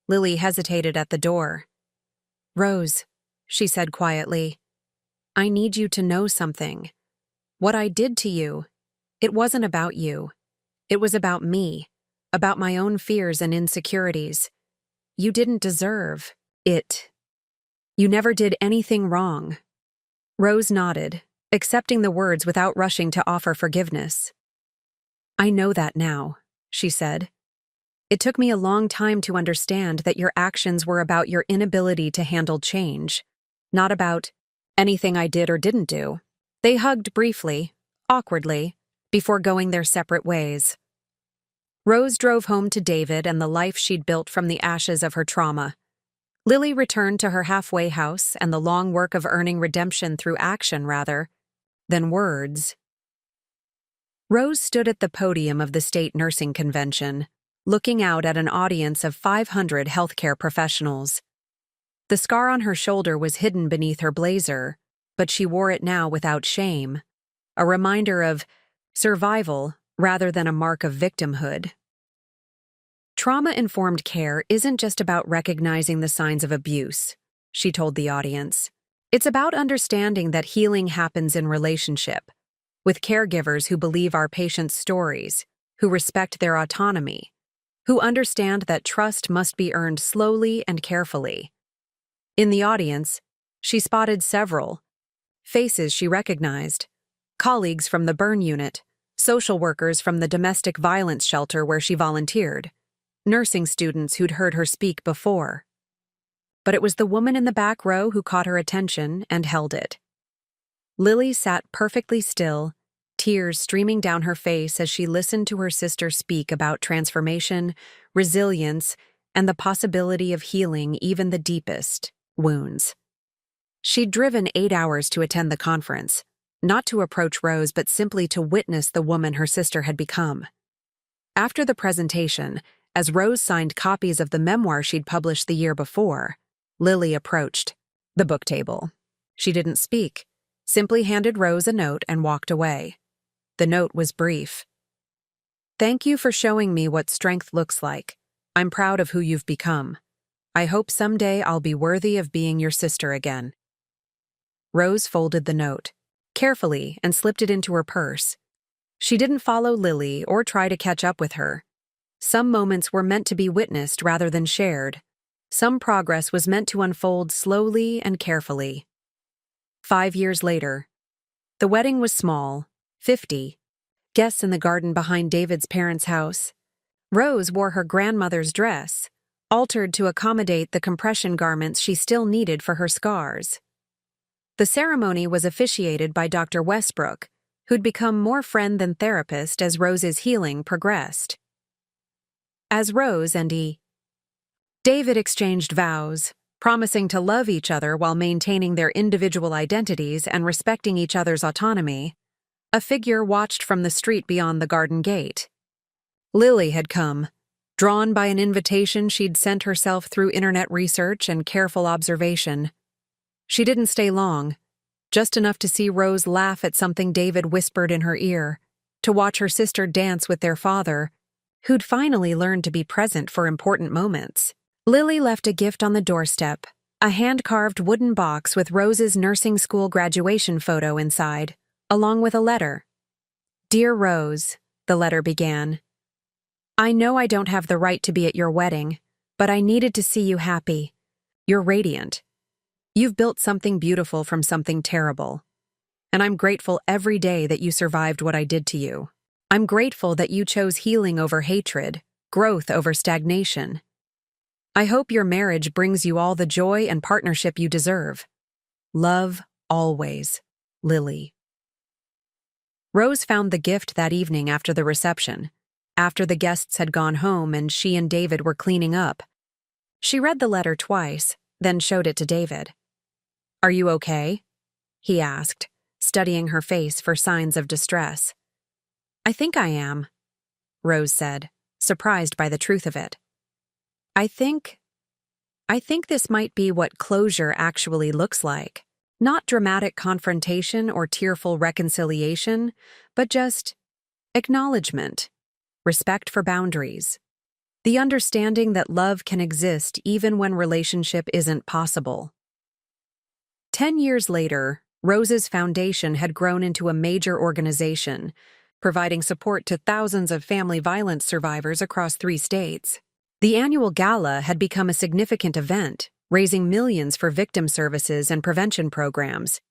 Lily hesitated at the door. "Rose," she said quietly, "I need you to know something. What I did to you, it wasn't about you. It was about me, about my own fears and insecurities. You didn't deserve it. You never did anything wrong." Rose nodded, accepting the words without rushing to offer forgiveness. "I know that now," she said. "It took me a long time to understand that your actions were about your inability to handle change, not about anything I did or didn't do." They hugged briefly, awkwardly, before going their separate ways. Rose drove home to David and the life she'd built from the ashes of her trauma. Lily returned to her halfway house and the long work of earning redemption through action rather than words. Rose stood at the podium of the state nursing convention, looking out at an audience of 500 healthcare professionals. The scar on her shoulder was hidden beneath her blazer, but she wore it now without shame, a reminder of survival rather than a mark of victimhood. Trauma-informed care isn't just about recognizing the signs of abuse, she told the audience. It's about understanding that healing happens in relationship, with caregivers who believe our patients' stories, who respect their autonomy, who understand that trust must be earned slowly and carefully. In the audience, she spotted several faces she recognized, colleagues from the burn unit, social workers from the domestic violence shelter where she volunteered, nursing students who'd heard her speak before. But it was the woman in the back row who caught her attention and held it. Lily sat perfectly still, tears streaming down her face as she listened to her sister speak about transformation, resilience, and the possibility of healing even the deepest wounds. She'd driven 8 hours to attend the conference, not to approach Rose but simply to witness the woman her sister had become. After the presentation, as Rose signed copies of the memoir she'd published the year before, Lily approached the book table. She didn't speak, simply handed Rose a note and walked away. The note was brief. "Thank you for showing me what strength looks like. I'm proud of who you've become. I hope someday I'll be worthy of being your sister again." Rose folded the note carefully and slipped it into her purse. She didn't follow Lily or try to catch up with her. Some moments were meant to be witnessed rather than shared. Some progress was meant to unfold slowly and carefully. 5 years later, the wedding was small, 50 guests in the garden behind David's parents' house. Rose wore her grandmother's dress, altered to accommodate the compression garments she still needed for her scars. The ceremony was officiated by Dr. Westbrook, who'd become more friend than therapist as Rose's healing progressed. As Rose and David exchanged vows, promising to love each other while maintaining their individual identities and respecting each other's autonomy, a figure watched from the street beyond the garden gate. Lily had come, drawn by an invitation she'd sent herself through internet research and careful observation. She didn't stay long, just enough to see Rose laugh at something David whispered in her ear, to watch her sister dance with their father, who'd finally learned to be present for important moments. Lily left a gift on the doorstep, a hand-carved wooden box with Rose's nursing school graduation photo inside, along with a letter. "Dear Rose," the letter began, "I know I don't have the right to be at your wedding, but I needed to see you happy. You're radiant. You've built something beautiful from something terrible. And I'm grateful every day that you survived what I did to you. I'm grateful that you chose healing over hatred, growth over stagnation. I hope your marriage brings you all the joy and partnership you deserve. Love, always, Lily." Rose found the gift that evening after the reception, after the guests had gone home and she and David were cleaning up. She read the letter twice, then showed it to David. "Are you okay?" he asked, studying her face for signs of distress. "I think I am," Rose said, surprised by the truth of it. I think this might be what closure actually looks like. Not dramatic confrontation or tearful reconciliation, but just acknowledgement, respect for boundaries, the understanding that love can exist even when relationship isn't possible. 10 years later, Rose's foundation had grown into a major organization, providing support to thousands of family violence survivors across 3 states. The annual gala had become a significant event, raising millions for victim services and prevention programs.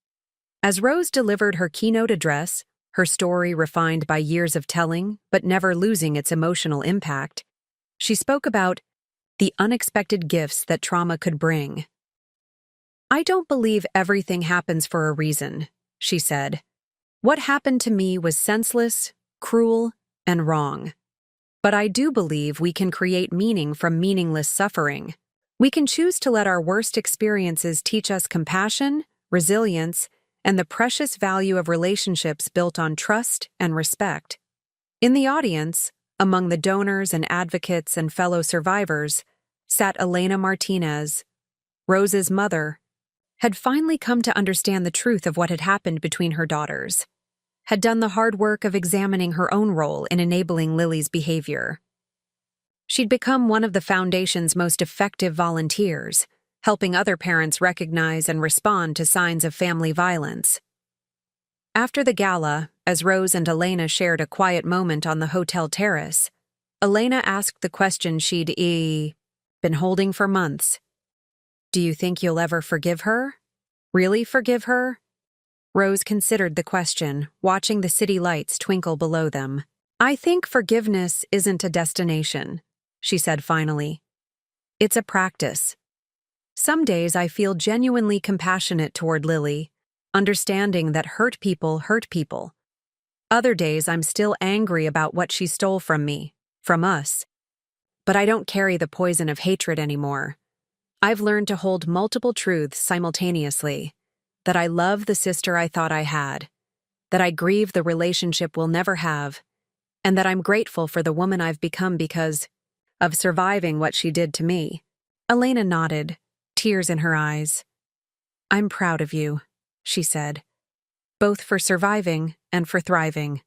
As Rose delivered her keynote address, her story refined by years of telling, but never losing its emotional impact, she spoke about the unexpected gifts that trauma could bring. "I don't believe everything happens for a reason," she said. "What happened to me was senseless, cruel, and wrong. But I do believe we can create meaning from meaningless suffering. We can choose to let our worst experiences teach us compassion, resilience, and the precious value of relationships built on trust and respect." In the audience, among the donors and advocates and fellow survivors, sat Elena Martinez. Rose's mother had finally come to understand the truth of what had happened between her daughters, had done the hard work of examining her own role in enabling Lily's behavior. She'd become one of the foundation's most effective volunteers, helping other parents recognize and respond to signs of family violence. After the gala, as Rose and Elena shared a quiet moment on the hotel terrace, Elena asked the question she'd been holding for months. "Do you think you'll ever forgive her? Really forgive her?" Rose considered the question, watching the city lights twinkle below them. I think forgiveness isn't a destination, she said finally. It's a practice. Some days I feel genuinely compassionate toward Lily, understanding that hurt people hurt people. Other days I'm still angry about what she stole from me, from us. But I don't carry the poison of hatred anymore. I've learned to hold multiple truths simultaneously. That I love the sister I thought I had. That I grieve the relationship we'll never have. And that I'm grateful for the woman I've become because of surviving what she did to me. Elena nodded, tears in her eyes. I'm proud of you, she said, both for surviving and for thriving.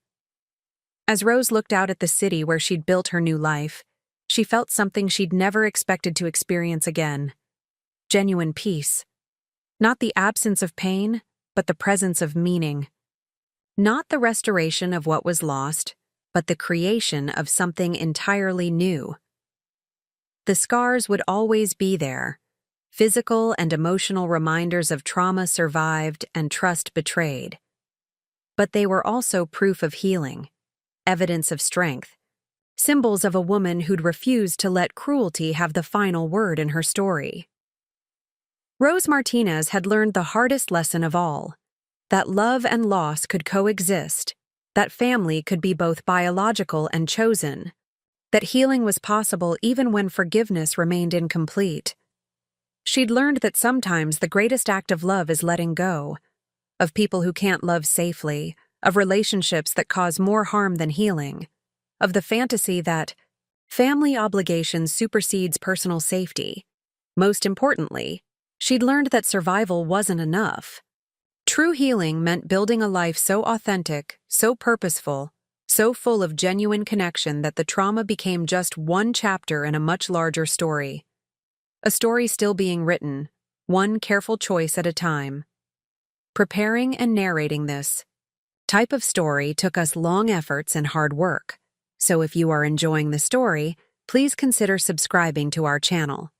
As Rose looked out at the city where she'd built her new life, she felt something she'd never expected to experience again. Genuine peace. Not the absence of pain, but the presence of meaning. Not the restoration of what was lost, but the creation of something entirely new. The scars would always be there, physical and emotional reminders of trauma survived and trust betrayed. But they were also proof of healing, evidence of strength, symbols of a woman who'd refused to let cruelty have the final word in her story. Rose Martinez had learned the hardest lesson of all, that love and loss could coexist, that family could be both biological and chosen, that healing was possible even when forgiveness remained incomplete. She'd learned that sometimes the greatest act of love is letting go, of people who can't love safely, of relationships that cause more harm than healing, of the fantasy that family obligation supersedes personal safety. Most importantly, she'd learned that survival wasn't enough. True healing meant building a life so authentic, so purposeful, so full of genuine connection that the trauma became just one chapter in a much larger story. A story still being written, one careful choice at a time. Preparing and narrating this type of story took us long efforts and hard work, so if you are enjoying the story, please consider subscribing to our channel.